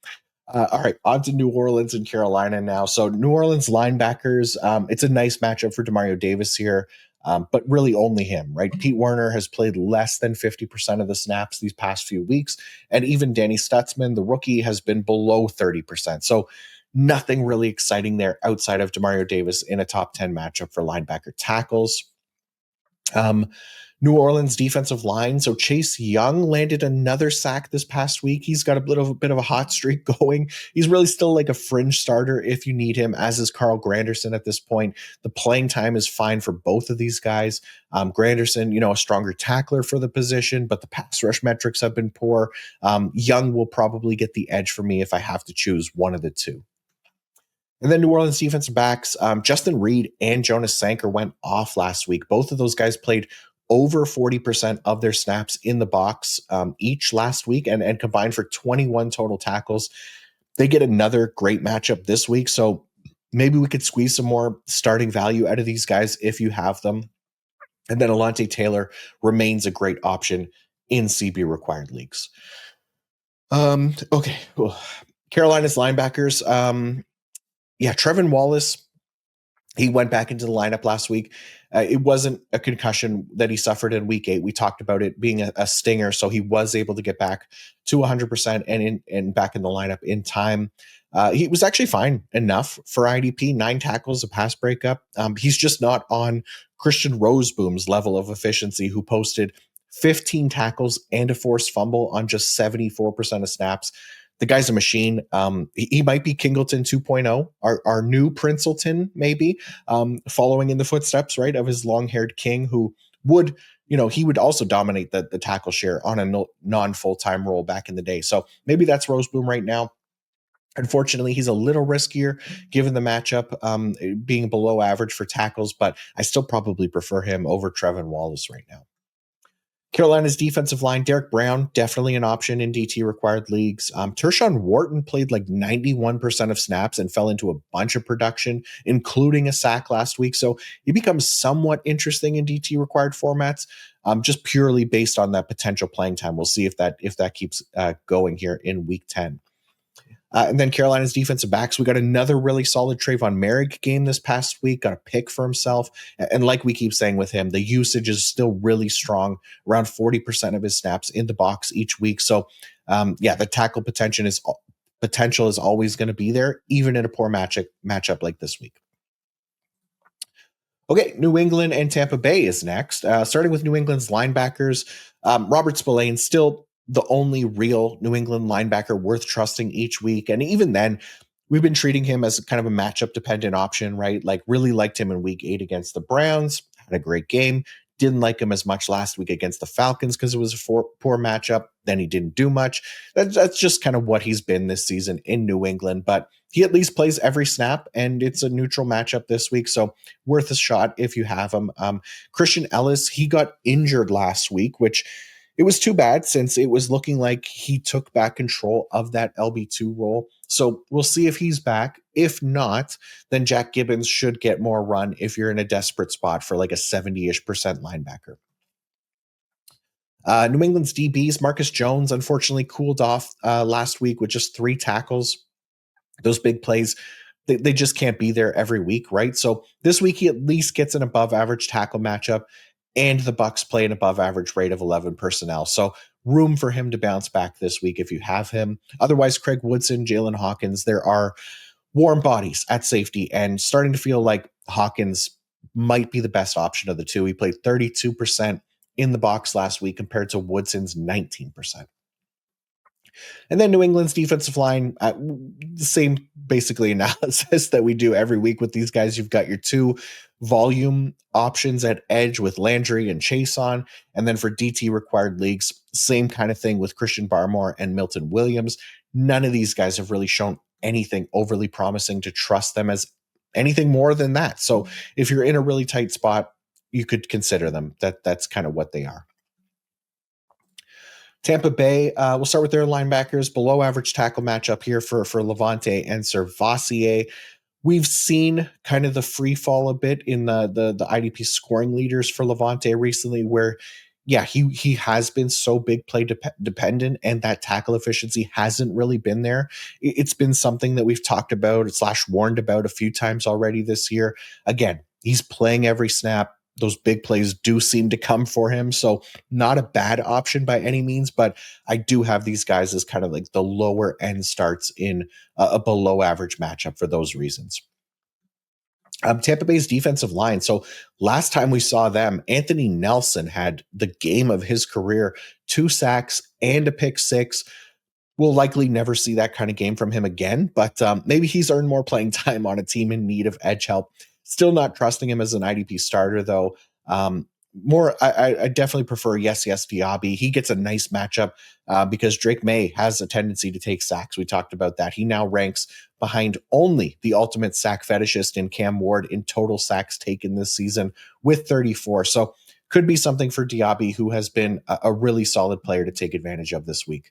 All right, on to New Orleans and Carolina now. So New Orleans linebackers, it's a nice matchup for Demario Davis here, but really only him, right? Pete Werner has played less than 50% of the snaps these past few weeks, and even Danny Stutzman, the rookie, has been below 30%. So nothing really exciting there outside of Demario Davis in a top 10 matchup for linebacker tackles. New Orleans defensive line. So Chase Young landed another sack this past week. He's got a bit of a hot streak going. He's really still like a fringe starter if you need him, as is Carl Granderson at this point. The playing time is fine for both of these guys. Granderson, a stronger tackler for the position, but the pass rush metrics have been poor. Young will probably get the edge for me if I have to choose one of the two. And then New Orleans defensive backs, Justin Reed and Jonas Sanker went off last week. Both of those guys played over 40% of their snaps in the box each last week and combined for 21 total tackles. They get another great matchup this week. So maybe we could squeeze some more starting value out of these guys if you have them. And then Alontae Taylor remains a great option in CB required leagues. Okay. Cool. Carolina's linebackers. Trevin Wallace, he went back into the lineup last week. It wasn't a concussion that he suffered in week 8. We talked about it being a stinger, so he was able to get back to 100% and back in the lineup in time. He was actually fine enough for IDP, 9 tackles, a pass breakup. He's just not on Christian Roseboom's level of efficiency, who posted 15 tackles and a forced fumble on just 74% of snaps. The guy's a machine. He might be Kingleton 2.0, our new Princeton, maybe, following in the footsteps, right, of his long-haired king, who would, he would also dominate the tackle share on a non-full-time role back in the day. So maybe that's Roseboom right now. Unfortunately, he's a little riskier given the matchup being below average for tackles, but I still probably prefer him over Trevin Wallace right now. Carolina's defensive line, Derek Brown, definitely an option in DT required leagues. Tershawn Wharton played like 91% of snaps and fell into a bunch of production, including a sack last week. So he becomes somewhat interesting in DT required formats, just purely based on that potential playing time. We'll see if that keeps going here in week 10. And then Carolina's defensive backs, we got another really solid Trayvon Merrick game this past week, got a pick for himself. And like we keep saying with him, the usage is still really strong, around 40% of his snaps in the box each week. So the tackle potential is always going to be there, even in a poor matchup like this week. Okay, New England and Tampa Bay is next. Starting with New England's linebackers, Robert Spillane still the only real New England linebacker worth trusting each week. And even then, we've been treating him as kind of a matchup dependent option, right? Like really liked him in week 8 against the Browns, had a great game. Didn't like him as much last week against the Falcons because it was a poor matchup. Then he didn't do much. That's just kind of what he's been this season in New England. But he at least plays every snap, and it's a neutral matchup this week. So worth a shot if you have him. Christian Ellis, he got injured last week, which It was too bad since it was looking like he took back control of that LB2 role. So we'll see if he's back. If not, then Jack Gibbons should get more run if you're in a desperate spot for like a 70-ish% linebacker. New England's DBs, Marcus Jones, unfortunately cooled off last week with just 3 tackles. Those big plays, they just can't be there every week, right? So this week he at least gets an above average tackle matchup, and the Bucs play an above average rate of 11 personnel. So room for him to bounce back this week if you have him. Otherwise, Craig Woodson, Jalen Hawkins, there are warm bodies at safety, and starting to feel like Hawkins might be the best option of the two. He played 32% in the box last week compared to Woodson's 19%. And then New England's defensive line, the same basically analysis that we do every week with these guys. You've got your 2 volume options at edge with Landry and Chase on. And then for DT required leagues, same kind of thing with Christian Barmore and Milton Williams. None of these guys have really shown anything overly promising to trust them as anything more than that. So if you're in a really tight spot, you could consider them. That's kind of what they are. Tampa Bay, we'll start with their linebackers. Below average tackle matchup here for Levante and Servassier. We've seen kind of the free fall a bit in the IDP scoring leaders for Levante recently, where he has been so big play dependent, and that tackle efficiency hasn't really been there. It's been something that we've talked about / warned about a few times already this year. Again, he's playing every snap. Those big plays do seem to come for him. So not a bad option by any means, but I do have these guys as kind of like the lower end starts in a below average matchup for those reasons. Tampa Bay's defensive line. So last time we saw them, Anthony Nelson had the game of his career, 2 sacks and a pick 6. We'll likely never see that kind of game from him again, but maybe he's earned more playing time on a team in need of edge help. Still not trusting him as an IDP starter, though. I definitely prefer Yes Diaby. He gets a nice matchup because Drake May has a tendency to take sacks. We talked about that. He now ranks behind only the ultimate sack fetishist in Cam Ward in total sacks taken this season with 34. So could be something for Diaby, who has been a really solid player to take advantage of this week.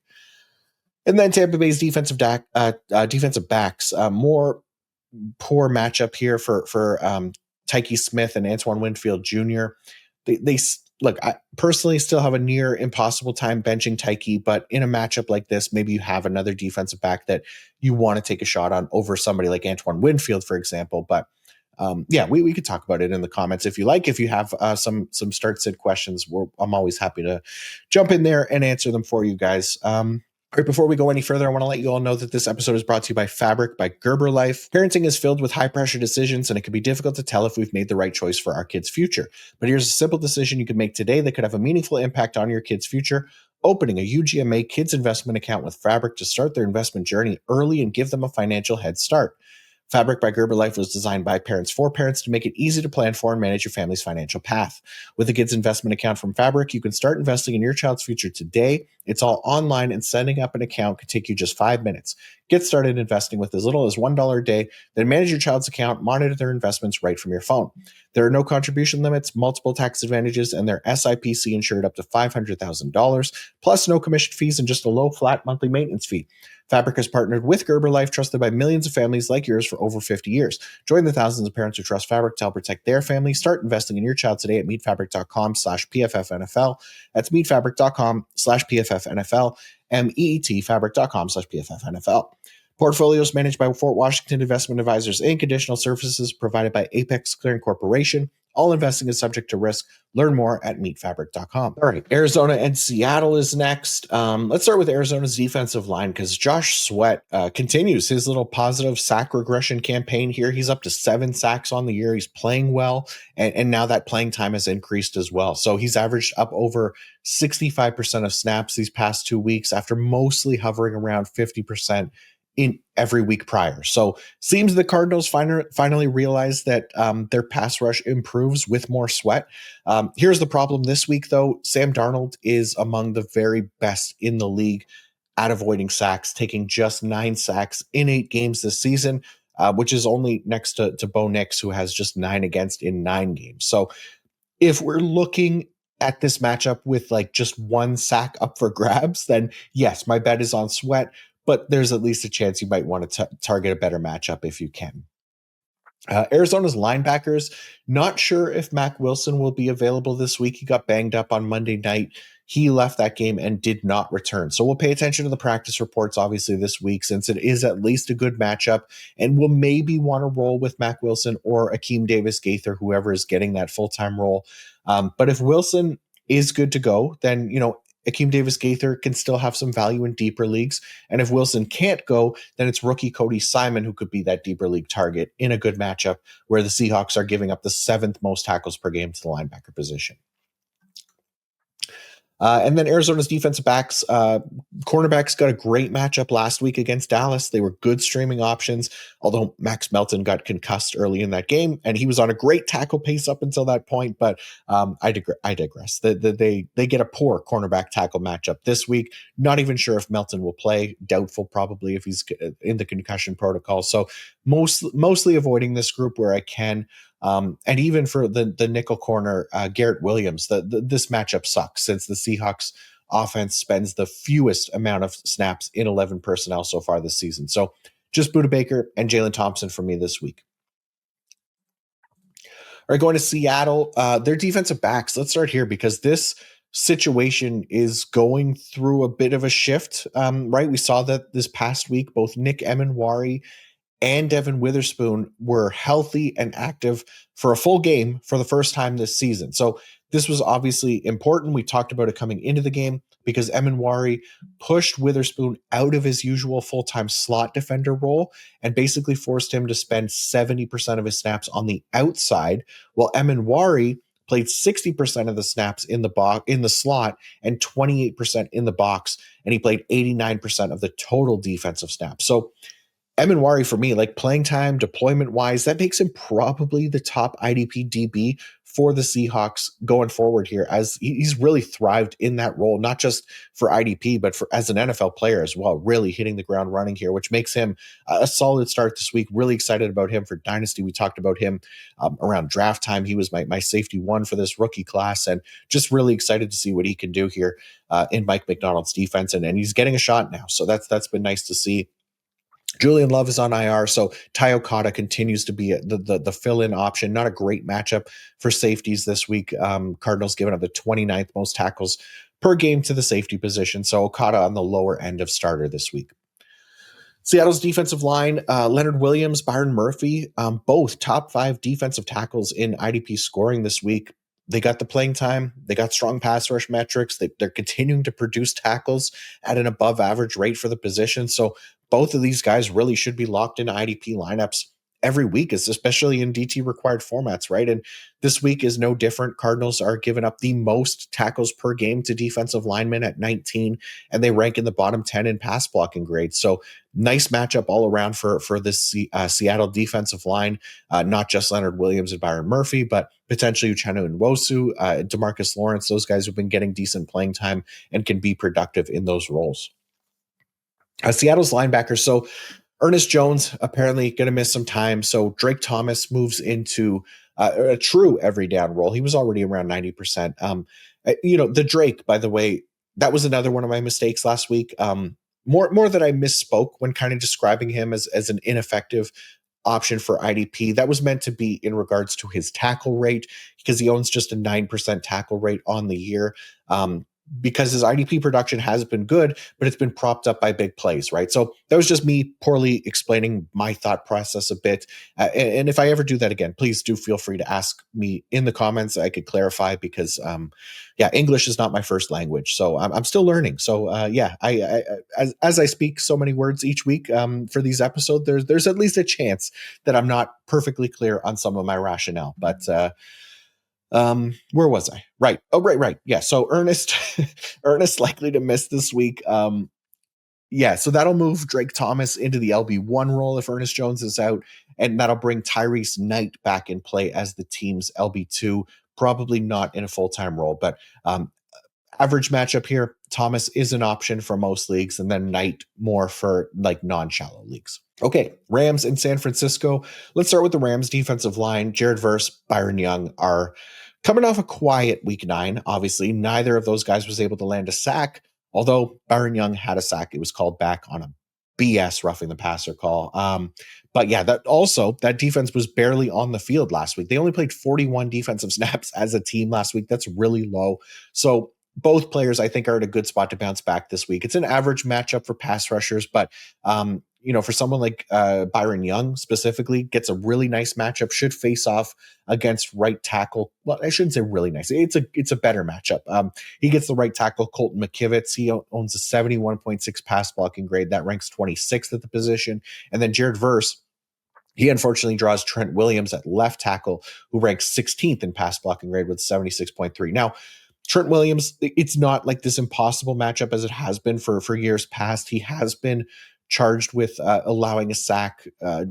And then Tampa Bay's defensive backs, more poor matchup here for Tyke Smith and Antoine Winfield Jr. They look, I personally still have a near impossible time benching Tyke, but in a matchup like this, maybe you have another defensive back that you want to take a shot on over somebody like Antoine Winfield, for example. But we could talk about it in the comments if you like. If you have some start sit questions, I'm always happy to jump in there and answer them for you guys. Right before we go any further, I want to let you all know that this episode is brought to you by Fabric by Gerber Life. Parenting is filled with high-pressure decisions, and it can be difficult to tell if we've made the right choice for our kids' future. But here's a simple decision you can make today that could have a meaningful impact on your kids' future: opening a UGMA Kids Investment Account with Fabric to start their investment journey early and give them a financial head start. Fabric by Gerber Life was designed by parents for parents to make it easy to plan for and manage your family's financial path. With a kids investment account from Fabric, you can start investing in your child's future today. It's all online, and setting up an account could take you just 5 minutes. Get started investing with as little as $1 a day, then manage your child's account, monitor their investments right from your phone. There are no contribution limits, multiple tax advantages, and they're SIPC insured up to $500,000, plus no commission fees and just a low flat monthly maintenance fee. Fabric has partnered with Gerber Life, trusted by millions of families like yours for over 50 years. Join the thousands of parents who trust Fabric to help protect their family. Start investing in your child today at meetfabric.com/PFFNFL. That's meetfabric.com/PFFNFL. meetfabric.com/PFFNFL. Portfolios managed by Fort Washington Investment Advisors Inc. Additional services provided by Apex Clearing Corporation. All investing is subject to risk. Learn more at meetfabric.com. All right, Arizona and Seattle is next. Let's start with Arizona's defensive line because Josh Sweat continues his little positive sack regression campaign here. He's up to 7 sacks on the year. He's playing well, and now that playing time has increased as well. So he's averaged up over 65% of snaps these past 2 weeks after mostly hovering around 50% in every week prior. So seems the Cardinals finally realized that their pass rush improves with more Sweat. Here's the problem this week, though. Sam Darnold is among the very best in the league at avoiding sacks, taking just 9 sacks in 8 games this season, which is only next to Bo Nix, who has just 9 against in 9 games. So if we're looking at this matchup with like just one sack up for grabs, then yes, my bet is on Sweat, but there's at least a chance you might want to target a better matchup if you can. Arizona's linebackers, not sure if Mac Wilson will be available this week. He got banged up on Monday night. He left that game and did not return. So we'll pay attention to the practice reports, obviously, this week, since it is at least a good matchup. And we'll maybe want to roll with Mac Wilson or Akeem Davis-Gaither, whoever is getting that full-time role. But if Wilson is good to go, then, Akeem Davis-Gaither can still have some value in deeper leagues. And if Wilson can't go, then it's rookie Cody Simon who could be that deeper league target in a good matchup where the Seahawks are giving up the 7th most tackles per game to the linebacker position. And then Arizona's defensive backs, cornerbacks got a great matchup last week against Dallas. They were good streaming options, although Max Melton got concussed early in that game, and he was on a great tackle pace up until that point. But I digress. They get a poor cornerback tackle matchup this week. Not even sure if Melton will play. Doubtful, probably, if he's in the concussion protocol. So mostly avoiding this group where I can. And even for the nickel corner, Garrett Williams, this matchup sucks since the Seahawks offense spends the fewest amount of snaps in 11 personnel so far this season. So just Budda Baker and Jalen Thompson for me this week. All right, going to Seattle, their defensive backs. Let's start here because this situation is going through a bit of a shift, right? We saw that this past week, both Nick Emenwari and Devin Witherspoon were healthy and active for a full game for the first time this season. So this was obviously important. We talked about it coming into the game because Emenwari pushed Witherspoon out of his usual full-time slot defender role and basically forced him to spend 70% of his snaps on the outside, while Emenwari played 60% of the snaps in the slot and 28% in the box, and he played 89% of the total defensive snaps. So Emenwari, for me, like playing time, deployment wise, that makes him probably the top IDP DB for the Seahawks going forward here, as he's really thrived in that role, not just for IDP, but for as an NFL player as well, really hitting the ground running here, which makes him a solid start this week. Really excited about him for Dynasty. We talked about him around draft time. He was my safety one for this rookie class, and just really excited to see what he can do here in Mike McDonald's defense. And he's getting a shot now. So that's been nice to see. Julian Love is on IR, so Ty Okada continues to be the fill-in option. Not a great matchup for safeties this week. Cardinals giving up the 29th most tackles per game to the safety position, so Okada on the lower end of starter this week. Seattle's defensive line, Leonard Williams, Byron Murphy, both top 5 defensive tackles in IDP scoring this week. They got the playing time. They got strong pass rush metrics. They're continuing to produce tackles at an above average rate for the position. So both of these guys really should be locked into IDP lineups every week, especially in DT required formats, right? And this week is no different. Cardinals are giving up the most tackles per game to defensive linemen at 19, and they rank in the bottom 10 in pass blocking grades. So nice matchup all around for this Seattle defensive line, not just Leonard Williams and Byron Murphy, but potentially Uchenna Nwosu, DeMarcus Lawrence. Those guys have been getting decent playing time and can be productive in those roles. Seattle's linebackers. So Ernest Jones apparently going to miss some time. So Drake Thomas moves into a true every down role. He was already around 90%. The Drake, by the way, that was another one of my mistakes last week. More that I misspoke when kind of describing him as an ineffective option for IDP. That was meant to be in regards to his tackle rate, because he owns just a 9% tackle rate on the year. Because his IDP production has been good, but it's been propped up by big plays, right? So that was just me poorly explaining my thought process a bit. And if I ever do that again, please do feel free to ask me in the comments. I could clarify because, English is not my first language, so I'm still learning. So as I speak so many words each week for these episodes, there's at least a chance that I'm not perfectly clear on some of my rationale, but. Where was I? Right. Oh, right. Yeah. So Ernest likely to miss this week. So that'll move Drake Thomas into the LB1 role if Ernest Jones is out, and that'll bring Tyrese Knight back in play as the team's LB2, probably not in a full-time role, but average matchup here. Thomas is an option for most leagues, and then Knight more for like non-shallow leagues. Okay, Rams in San Francisco. Let's start with the Rams defensive line. Jared Verse, Byron Young are Coming off a quiet week 9, obviously, neither of those guys was able to land a sack, although Byron Young had a sack. It was called back on a BS roughing the passer call. But yeah, that defense was barely on the field last week. They only played 41 defensive snaps as a team last week. That's really low. So both players, I think, are in a good spot to bounce back this week. It's an average matchup for pass rushers, but for someone like Byron Young specifically, gets a really nice matchup. Should face off against right tackle. Well, I shouldn't say really nice. It's a better matchup. He gets the right tackle, Colton McKivitz. He owns a 71.6 pass blocking grade. That ranks 26th at the position. And then Jared Verse, he unfortunately draws Trent Williams at left tackle, who ranks 16th in pass blocking grade with 76.3. Now, Trent Williams, it's not like this impossible matchup as it has been for years past. He has been charged with allowing a sack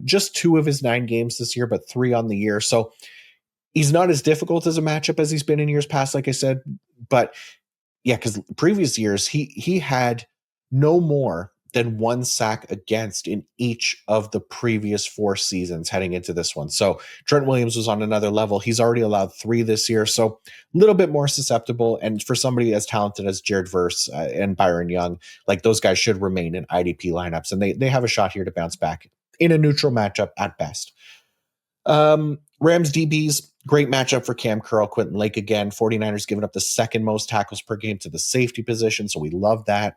just 2 of his 9 games this year, but 3 on the year. So he's not as difficult as a matchup as he's been in years past, like I said. But yeah, because previous years, he had no more than 1 sack against in each of the previous 4 seasons heading into this one. So Trent Williams was on another level. He's already allowed 3 this year, so a little bit more susceptible. And for somebody as talented as Jared Verse and Byron Young, like those guys should remain in IDP lineups, and they have a shot here to bounce back in a neutral matchup at best. Rams DBs, great matchup for Cam Curl, Quentin Lake again. 49ers giving up the 2nd most tackles per game to the safety position, so we love that.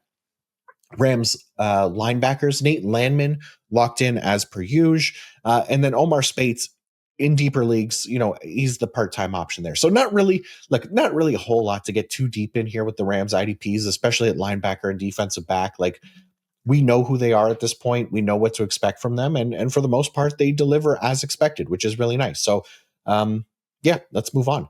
Rams linebackers, Nate Landman locked in as per usual. And then Omar Spates in deeper leagues, he's the part-time option there. So not really a whole lot to get too deep in here with the Rams IDPs, especially at linebacker and defensive back. Like, we know who they are at this point. We know what to expect from them. And for the most part, they deliver as expected, which is really nice. So, let's move on.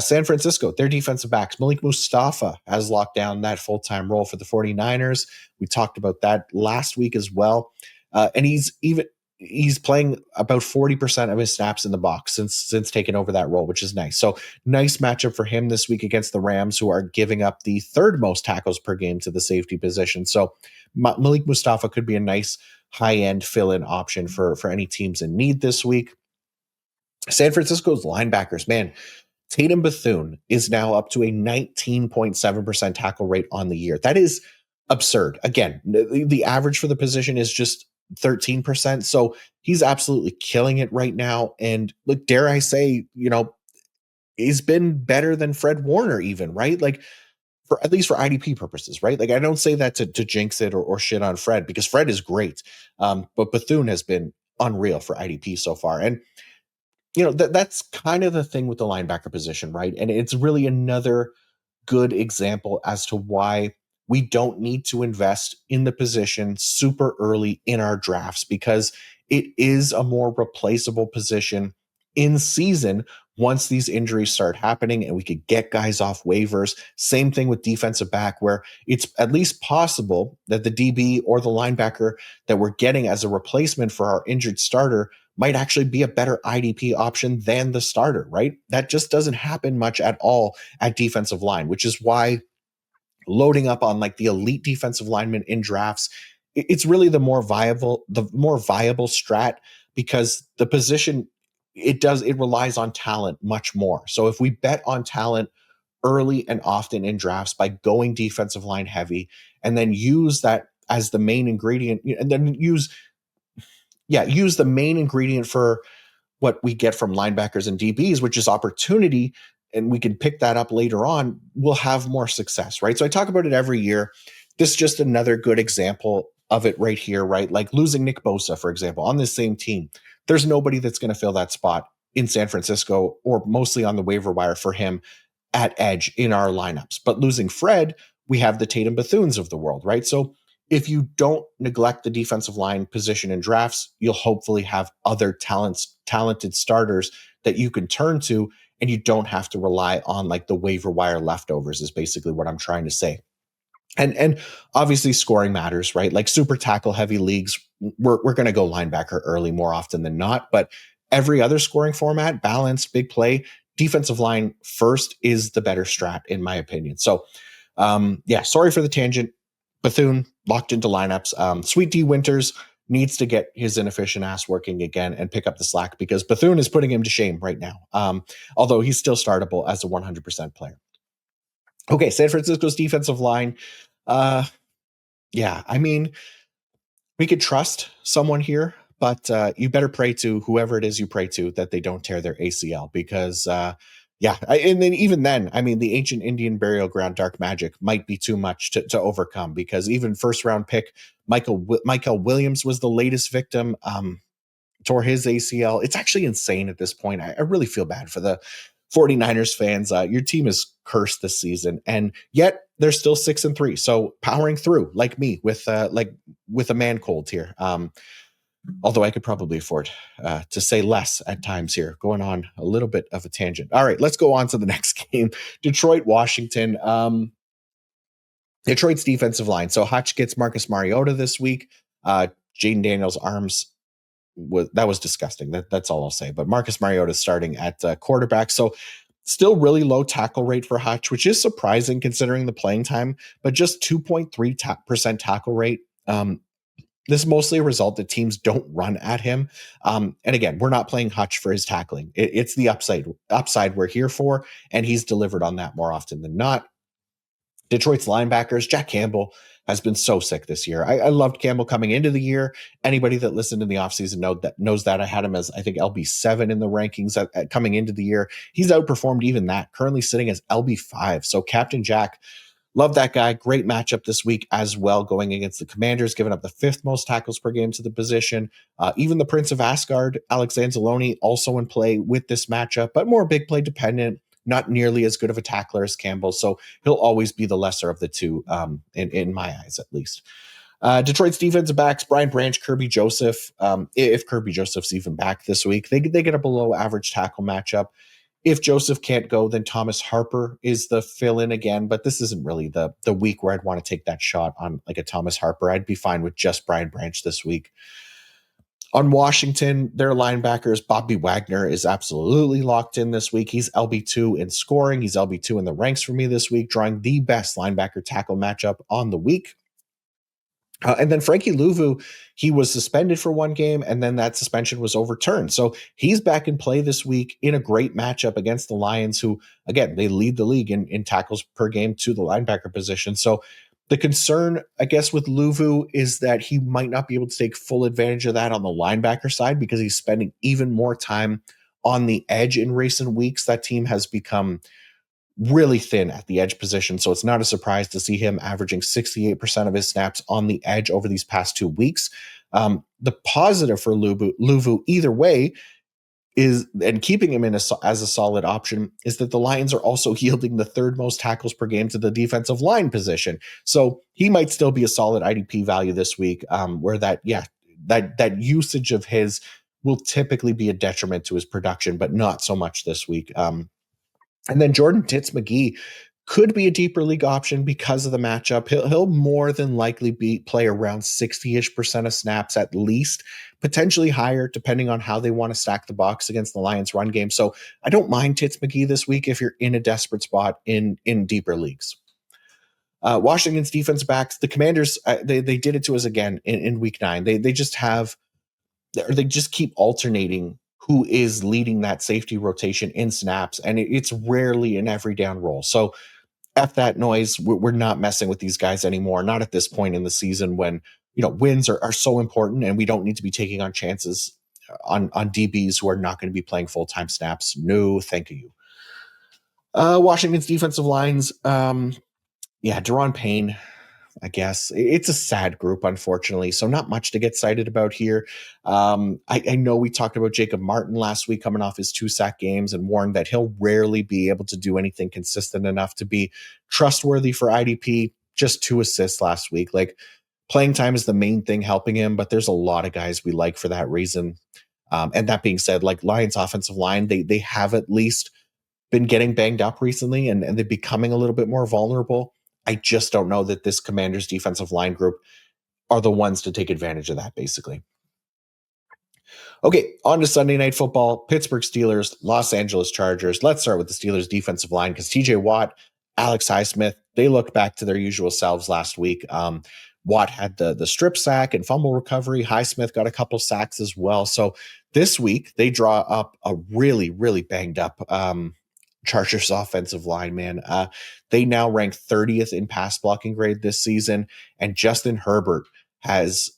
San Francisco, their defensive backs, Malik Mustafa has locked down that full-time role for the 49ers. We talked about that last week as well. And he's playing about 40% of his snaps in the box since taking over that role, which is nice. So nice matchup for him this week against the Rams, who are giving up the 3rd most tackles per game to the safety position. So Malik Mustafa could be a nice high-end fill-in option for any teams in need this week. San Francisco's linebackers, man, Tatum Bethune is now up to a 19.7% tackle rate on the year. That is absurd. Again, the average for the position is just 13%. So he's absolutely killing it right now. And look, dare I say, he's been better than Fred Warner even, right? Like, for at least for IDP purposes, right? Like, I don't say that to jinx it or shit on Fred, because Fred is great. But Bethune has been unreal for IDP so far. And that's kind of the thing with the linebacker position, right? And it's really another good example as to why we don't need to invest in the position super early in our drafts, because it is a more replaceable position in season once these injuries start happening and we could get guys off waivers. Same thing with defensive back, where it's at least possible that the DB or the linebacker that we're getting as a replacement for our injured starter might actually be a better IDP option than the starter, right? That just doesn't happen much at all at defensive line, which is why loading up on like the elite defensive lineman in drafts, it's really the more viable strat, because the position, it relies on talent much more. So if we bet on talent early and often in drafts by going defensive line heavy, and then use that as the main ingredient, and then use the main ingredient for what we get from linebackers and DBs, which is opportunity, and we can pick that up later on, we'll have more success, right? So I talk about it every year. This is just another good example of it right here, right? Like losing Nick Bosa, for example, on this same team. There's nobody that's going to fill that spot in San Francisco, or mostly on the waiver wire for him at edge in our lineups. But losing Fred, we have the Tatum Bethunes of the world, right? So if you don't neglect the defensive line position in drafts, you'll hopefully have other talented starters that you can turn to, and you don't have to rely on like the waiver wire leftovers, is basically what I'm trying to say. And obviously scoring matters, right? Like super tackle heavy leagues, we're going to go linebacker early more often than not, but every other scoring format, balanced, big play, defensive line first is the better strat in my opinion. So sorry for the tangent. Bethune locked into lineups. Sweet D Winters, needs to get his inefficient ass working again and pick up the slack because Bethune is putting him to shame right now. Although he's still startable as a 100% player. Okay, San Francisco's defensive line. Yeah, I mean, we could trust someone here, but you better pray to whoever it is you pray to that they don't tear their ACL because, and then even then, I mean, the ancient Indian burial ground dark magic might be too much to overcome because even first round pick Michael Williams was the latest victim. Tore his ACL. It's actually insane at this point. I really feel bad for the 49ers fans. Your team is cursed this season, and yet they're still 6-3. So powering through like me with a man cold here. Although I could probably afford to say less at times here, going on a little bit of a tangent. All right, let's go on to the next game. Detroit, Washington. Detroit's defensive line. So Hutch gets Marcus Mariota this week. Jaden Daniels' arms was disgusting. That's all I'll say. But Marcus Mariota is starting at quarterback. So still really low tackle rate for Hutch, which is surprising considering the playing time, but just 2.3% tackle rate. This is mostly a result that teams don't run at him. And again, we're not playing Hutch for his tackling. It's the upside we're here for, and he's delivered on that more often than not. Detroit's linebackers, Jack Campbell has been so sick this year. I loved Campbell coming into the year. Anybody that listened in the offseason knows that I had him as, I think, LB7 in the rankings coming into the year. He's outperformed even that, currently sitting as LB5. So Captain Jack, love that guy. Great matchup this week as well, going against the Commanders, giving up the 5th most tackles per game to the position. Even the Prince of Asgard, Alex Anzalone, also in play with this matchup, but more big play dependent. Not nearly as good of a tackler as Campbell, so he'll always be the lesser of the two, in my eyes, at least. Detroit's defensive backs, Brian Branch, Kirby Joseph. If Kirby Joseph's even back this week, they get a below average tackle matchup. If Joseph can't go, then Thomas Harper is the fill-in again, but this isn't really the week where I'd want to take that shot on like a Thomas Harper. I'd be fine with just Brian Branch this week. On Washington, their linebackers, Bobby Wagner is absolutely locked in this week. He's LB2 in scoring. He's LB2 in the ranks for me this week, drawing the best linebacker tackle matchup on the week. And then Frankie Louvu, he was suspended for one game, and then that suspension was overturned. So he's back in play this week in a great matchup against the Lions, who, again, they lead the league in tackles per game to the linebacker position. So the concern, I guess, with Louvu is that he might not be able to take full advantage of that on the linebacker side because he's spending even more time on the edge in recent weeks. That team has become really thin at the edge position, so it's not a surprise to see him averaging 68% of his snaps on the edge over these past 2 weeks. The positive for Louvu either way is, and keeping him as a solid option, is that the Lions are also yielding the 3rd most tackles per game to the defensive line position. So he might still be a solid IDP value this week, where that usage of his will typically be a detriment to his production, but not so much this week. And then Jordan Titz McGee could be a deeper league option because of the matchup. He'll more than likely play around 60-ish% of snaps at least, potentially higher depending on how they want to stack the box against the Lions run game. So I don't mind Titz McGee this week if you're in a desperate spot in deeper leagues. Washington's defense backs, the Commanders, they did it to us again in week 9. They just keep alternating who is leading that safety rotation in snaps, and it's rarely an every down role. So F that noise. We're not messing with these guys anymore. Not at this point in the season when, wins are so important and we don't need to be taking on chances on DBs who are not going to be playing full-time snaps. No, thank you. Washington's defensive lines. Daron Payne, I guess. It's a sad group, unfortunately, so not much to get excited about here. I know we talked about Jacob Martin last week coming off his 2 sack games and warned that he'll rarely be able to do anything consistent enough to be trustworthy for IDP. Just 2 assists last week. Like, playing time is the main thing helping him, but there's a lot of guys we like for that reason. And that being said, like Lions offensive line, they have at least been getting banged up recently and they're becoming a little bit more vulnerable. I just don't know that this Commanders defensive line group are the ones to take advantage of that, basically. Okay, on to Sunday Night Football. Pittsburgh Steelers, Los Angeles Chargers. Let's start with the Steelers defensive line because TJ Watt, Alex Highsmith, they looked back to their usual selves last week. Watt had the strip sack and fumble recovery. Highsmith got a couple sacks as well. So this week they draw up a really, really banged up Chargers offensive line, man. They now rank 30th in pass blocking grade this season, and Justin Herbert has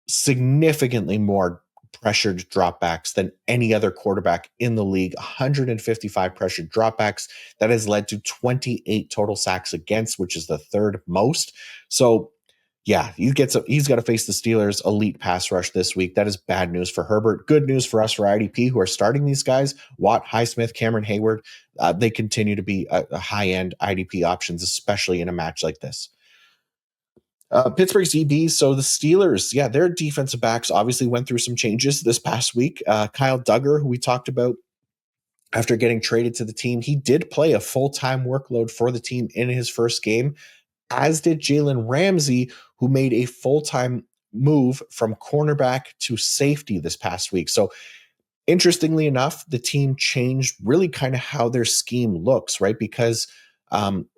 significantly more pressured dropbacks than any other quarterback in the league. 155 pressured dropbacks. That has led to 28 total sacks against, which is the third most. So yeah, he's got to face the Steelers' elite pass rush this week. That is bad news for Herbert. Good news for us for IDP, who are starting these guys. Watt, Highsmith, Cameron Hayward. They continue to be a high-end IDP options, especially in a match like this. Pittsburgh's EB. So the Steelers, yeah, their defensive backs obviously went through some changes this past week. Kyle Duggar, who we talked about after getting traded to the team, he did play a full-time workload for the team in his first game, as did Jalen Ramsey, who made a full-time move from cornerback to safety this past week. So interestingly enough, the team changed really kind of how their scheme looks, right? Because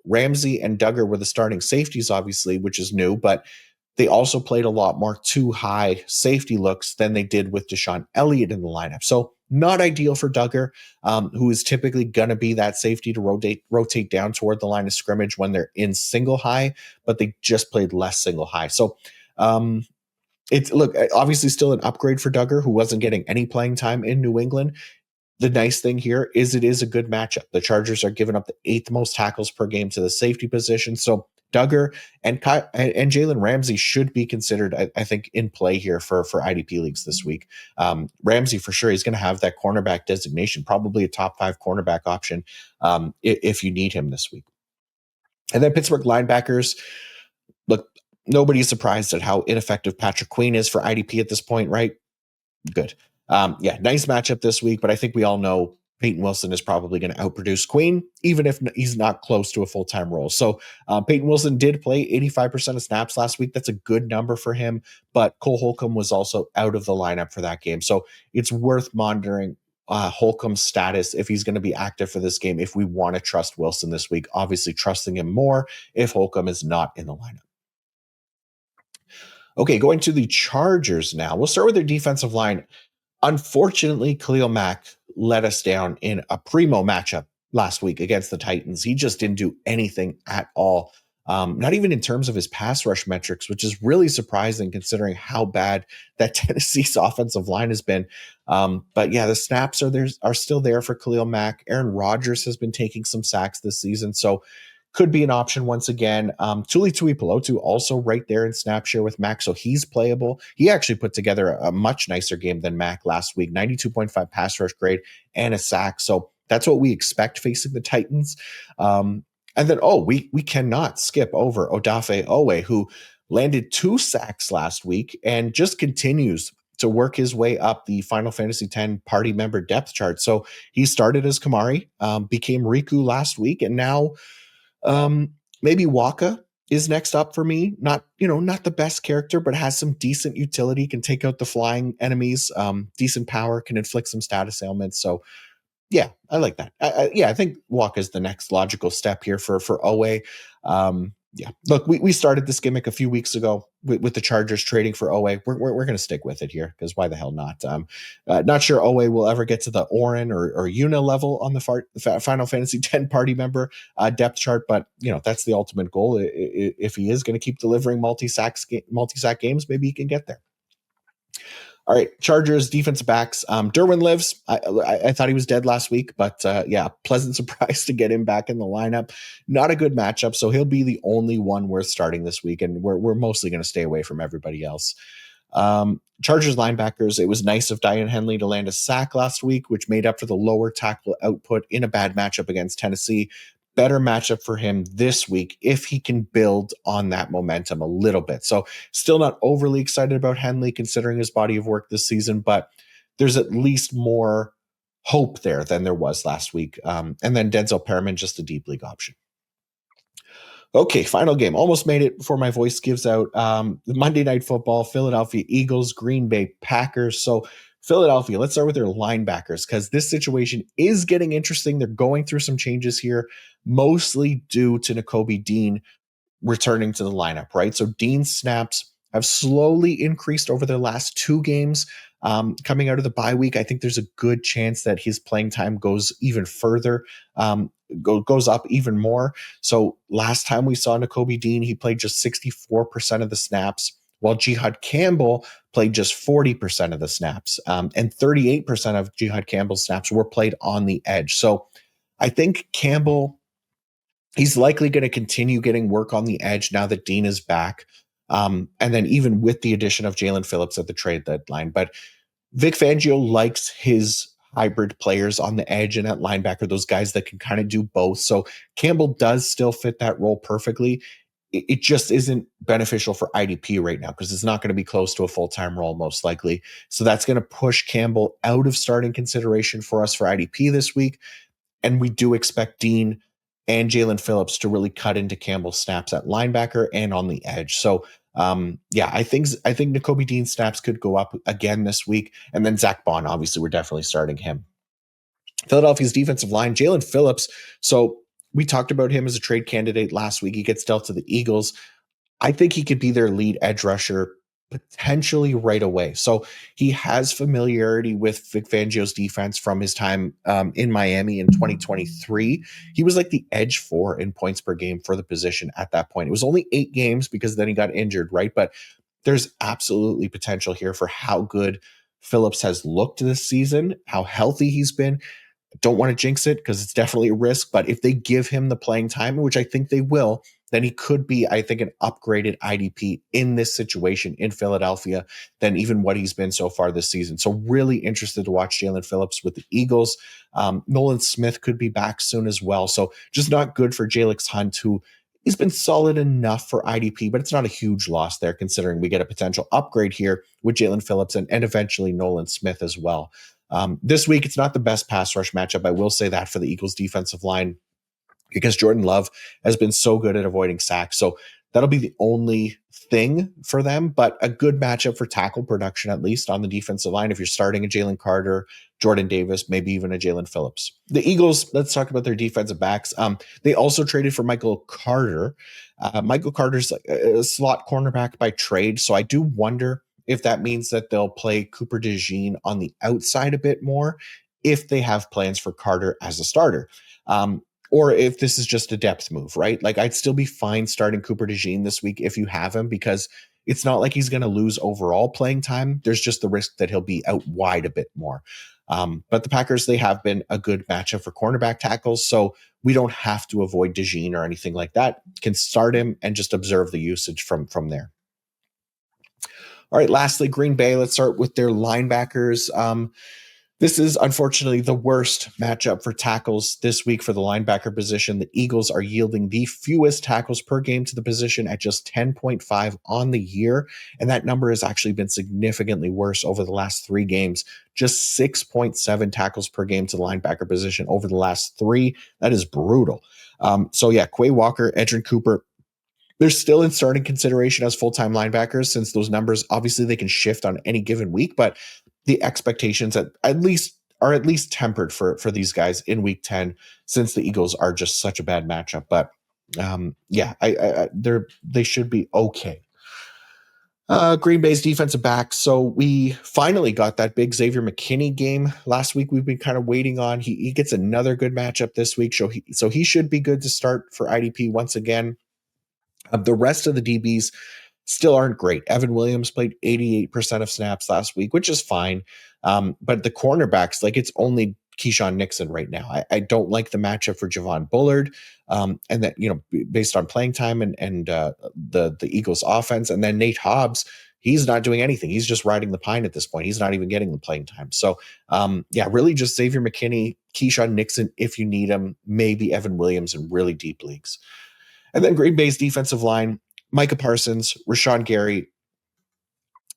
Ramsey and Duggar were the starting safeties, obviously, which is new, but they also played a lot more too high safety looks than they did with Deshaun Elliott in the lineup. So not ideal for Duggar, who is typically going to be that safety to rotate down toward the line of scrimmage when they're in single high, but they just played less single high. So it's obviously still an upgrade for Duggar, who wasn't getting any playing time in New England. The nice thing here is it is a good matchup. The Chargers are giving up the 8th most tackles per game to the safety position. So Duggar and Jalen Ramsey should be considered, I think, in play here for IDP leagues this week. Ramsey, for sure, he's going to have that cornerback designation, probably a top 5 cornerback option if you need him this week. And then Pittsburgh linebackers, look, nobody's surprised at how ineffective Patrick Queen is for IDP at this point, right? Good. Nice matchup this week, but I think we all know Peyton Wilson is probably going to outproduce Queen, even if he's not close to a full-time role. So Peyton Wilson did play 85% of snaps last week. That's a good number for him, but Cole Holcomb was also out of the lineup for that game. So it's worth monitoring Holcomb's status if he's going to be active for this game, if we want to trust Wilson this week, obviously trusting him more if Holcomb is not in the lineup. Okay, going to the Chargers now. We'll start with their defensive line. Unfortunately, Khalil Mack let us down in a primo matchup last week against the Titans. He just didn't do anything at all, not even in terms of his pass rush metrics, which is really surprising considering how bad that Tennessee's offensive line has been. But yeah, the snaps are still there for Khalil Mack. Aaron Rodgers has been taking some sacks this season, so could be an option once again. Tuli Tuipulotu also right there in snap share with Mac, so he's playable. He actually put together a much nicer game than Mac last week, 92.5 pass rush grade and a sack. So that's what we expect facing the Titans. And then, we cannot skip over Odafe Owe, who landed 2 sacks last week and just continues to work his way up the Final Fantasy X party member depth chart. So he started as Kamari, became Riku last week, and now maybe Waka is next up for me. Not the best character, but has some decent utility, can take out the flying enemies, decent power, can inflict some status ailments. So yeah, I like that. I think Waka is the next logical step here for Owe. Look, we started this gimmick a few weeks ago with the Chargers trading for Owe. We're going to stick with it here because why the hell not? Not sure Owe will ever get to the Orin or Yuna level on the Final Fantasy X party member depth chart, but that's the ultimate goal. If he is going to keep delivering multi-sack games, maybe he can get there. All right, Chargers defensive backs. Derwin lives. I thought he was dead last week, but pleasant surprise to get him back in the lineup. Not a good matchup, so he'll be the only one worth starting this week, and we're mostly going to stay away from everybody else. Chargers linebackers. It was nice of Diane Henley to land a sack last week, which made up for the lower tackle output in a bad matchup against Tennessee. Better matchup for him this week if he can build on that momentum a little bit. So still not overly excited about Henley considering his body of work this season, but there's at least more hope there than there was last week. And then Denzel Perriman, just a deep league option. Okay, final game. Almost made it before my voice gives out. Monday Night Football, Philadelphia Eagles, Green Bay Packers. So Philadelphia, let's start with their linebackers because this situation is getting interesting. They're going through some changes here, mostly due to Nakobe Dean returning to the lineup, right? So Dean's snaps have slowly increased over their last 2 games. Coming out of the bye week, I think there's a good chance that his playing time goes even further, goes up even more. So last time we saw Nakobe Dean, he played just 64% of the snaps, while Jihad Campbell played just 40% of the snaps, and 38% of Jihad Campbell's snaps were played on the edge. So I think Campbell, he's likely going to continue getting work on the edge now that Dean is back. And then even with the addition of Jalen Phillips at the trade deadline. But Vic Fangio likes his hybrid players on the edge and at linebacker, those guys that can kind of do both. So Campbell does still fit that role perfectly. It just isn't beneficial for IDP right now because it's not going to be close to a full-time role most likely. So that's going to push Campbell out of starting consideration for us for IDP this week. And we do expect Dean and Jalen Phillips to really cut into Campbell's snaps at linebacker and on the edge. So I think Nakobe Dean snaps could go up again this week. And then Zach Bond, obviously, we're definitely starting him. Philadelphia's defensive line, Jalen Phillips. So we talked about him as a trade candidate last week. He gets dealt to the Eagles. I think he could be their lead edge rusher potentially right away. So he has familiarity with Vic Fangio's defense from his time in Miami in 2023. He was like the edge 4 in points per game for the position at that point. It was only 8 games because then he got injured, right? But there's absolutely potential here for how good Phillips has looked this season, how healthy he's been. Don't want to jinx it because it's definitely a risk, but if they give him the playing time, which I think they will, then he could be, I think, an upgraded IDP in this situation in Philadelphia than even what he's been so far this season. So really interested to watch Jalen Phillips with the Eagles. Nolan Smith could be back soon as well. So just not good for Jalix Hunt, who he's been solid enough for IDP, but it's not a huge loss there considering we get a potential upgrade here with Jalen Phillips and eventually Nolan Smith as well. This week, it's not the best pass rush matchup. I will say that for the Eagles defensive line because Jordan Love has been so good at avoiding sacks. So that'll be the only thing for them, but a good matchup for tackle production, at least on the defensive line. If you're starting a Jalen Carter, Jordan Davis, maybe even a Jalen Phillips. The Eagles, let's talk about their defensive backs. They also traded for Michael Carter. Michael Carter's a slot cornerback by trade. So I do wonder if that means that they'll play Cooper DeJean on the outside a bit more if they have plans for Carter as a starter. Or if this is just a depth move, right? Like I'd still be fine starting Cooper DeJean this week if you have him because it's not like he's going to lose overall playing time. There's just the risk that he'll be out wide a bit more. But the Packers, they have been a good matchup for cornerback tackles. So we don't have to avoid DeJean or anything like that. Can start him and just observe the usage from there. All right, lastly, Green Bay. Let's start with their linebackers. This is unfortunately the worst matchup for tackles this week for the linebacker position. The Eagles are yielding the fewest tackles per game to the position at just 10.5 on the year. And that number has actually been significantly worse over the last 3 games. Just 6.7 tackles per game to the linebacker position over the last 3. That is brutal. Quay Walker, Edgerrin Cooper, they're still in starting consideration as full-time linebackers since those numbers, obviously they can shift on any given week, but the expectations at least tempered for these guys in week 10 since the Eagles are just such a bad matchup. But they should be okay. Green Bay's defensive back. So we finally got that big Xavier McKinney game last week. We've been kind of waiting on. He gets another good matchup this week. So he should be good to start for IDP once again. The rest of the DBs still aren't great. Evan Williams played 88% of snaps last week, which is fine. But the cornerbacks, like it's only Keyshawn Nixon right now. I don't like the matchup for Javon Bullard. And that, based on playing time and the Eagles offense. And then Nate Hobbs, he's not doing anything. He's just riding the pine at this point. He's not even getting the playing time. So really just Xavier McKinney, Keyshawn Nixon, if you need him, maybe Evan Williams in really deep leagues. And then Green Bay's defensive line, Micah Parsons, Rashawn Gary,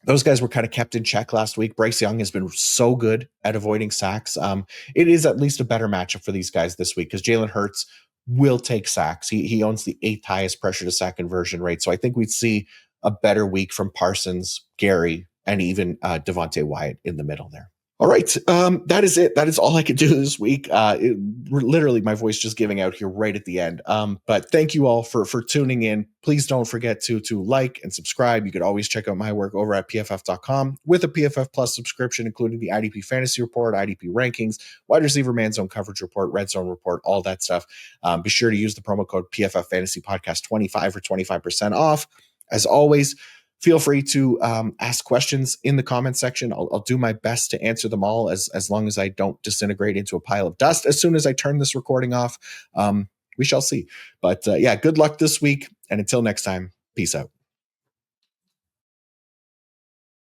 those guys were kind of kept in check last week. Bryce Young has been so good at avoiding sacks. It is at least a better matchup for these guys this week because Jalen Hurts will take sacks. He owns the 8th highest pressure to sack conversion rate. So I think we'd see a better week from Parsons, Gary, and even Devontae Wyatt in the middle there. All right. That is it. That is all I could do this week. Literally, my voice just giving out here right at the end. But thank you all for tuning in. Please don't forget to like and subscribe. You could always check out my work over at pff.com with a PFF Plus subscription, including the IDP Fantasy Report, IDP Rankings, Wide Receiver Man Zone Coverage Report, Red Zone Report, all that stuff. Be sure to use the promo code PFF Fantasy Podcast 25 for 25% off. As always, feel free to ask questions in the comment section. I'll do my best to answer them all as long as I don't disintegrate into a pile of dust as soon as I turn this recording off. We shall see. But yeah, good luck this week. And until next time, peace out.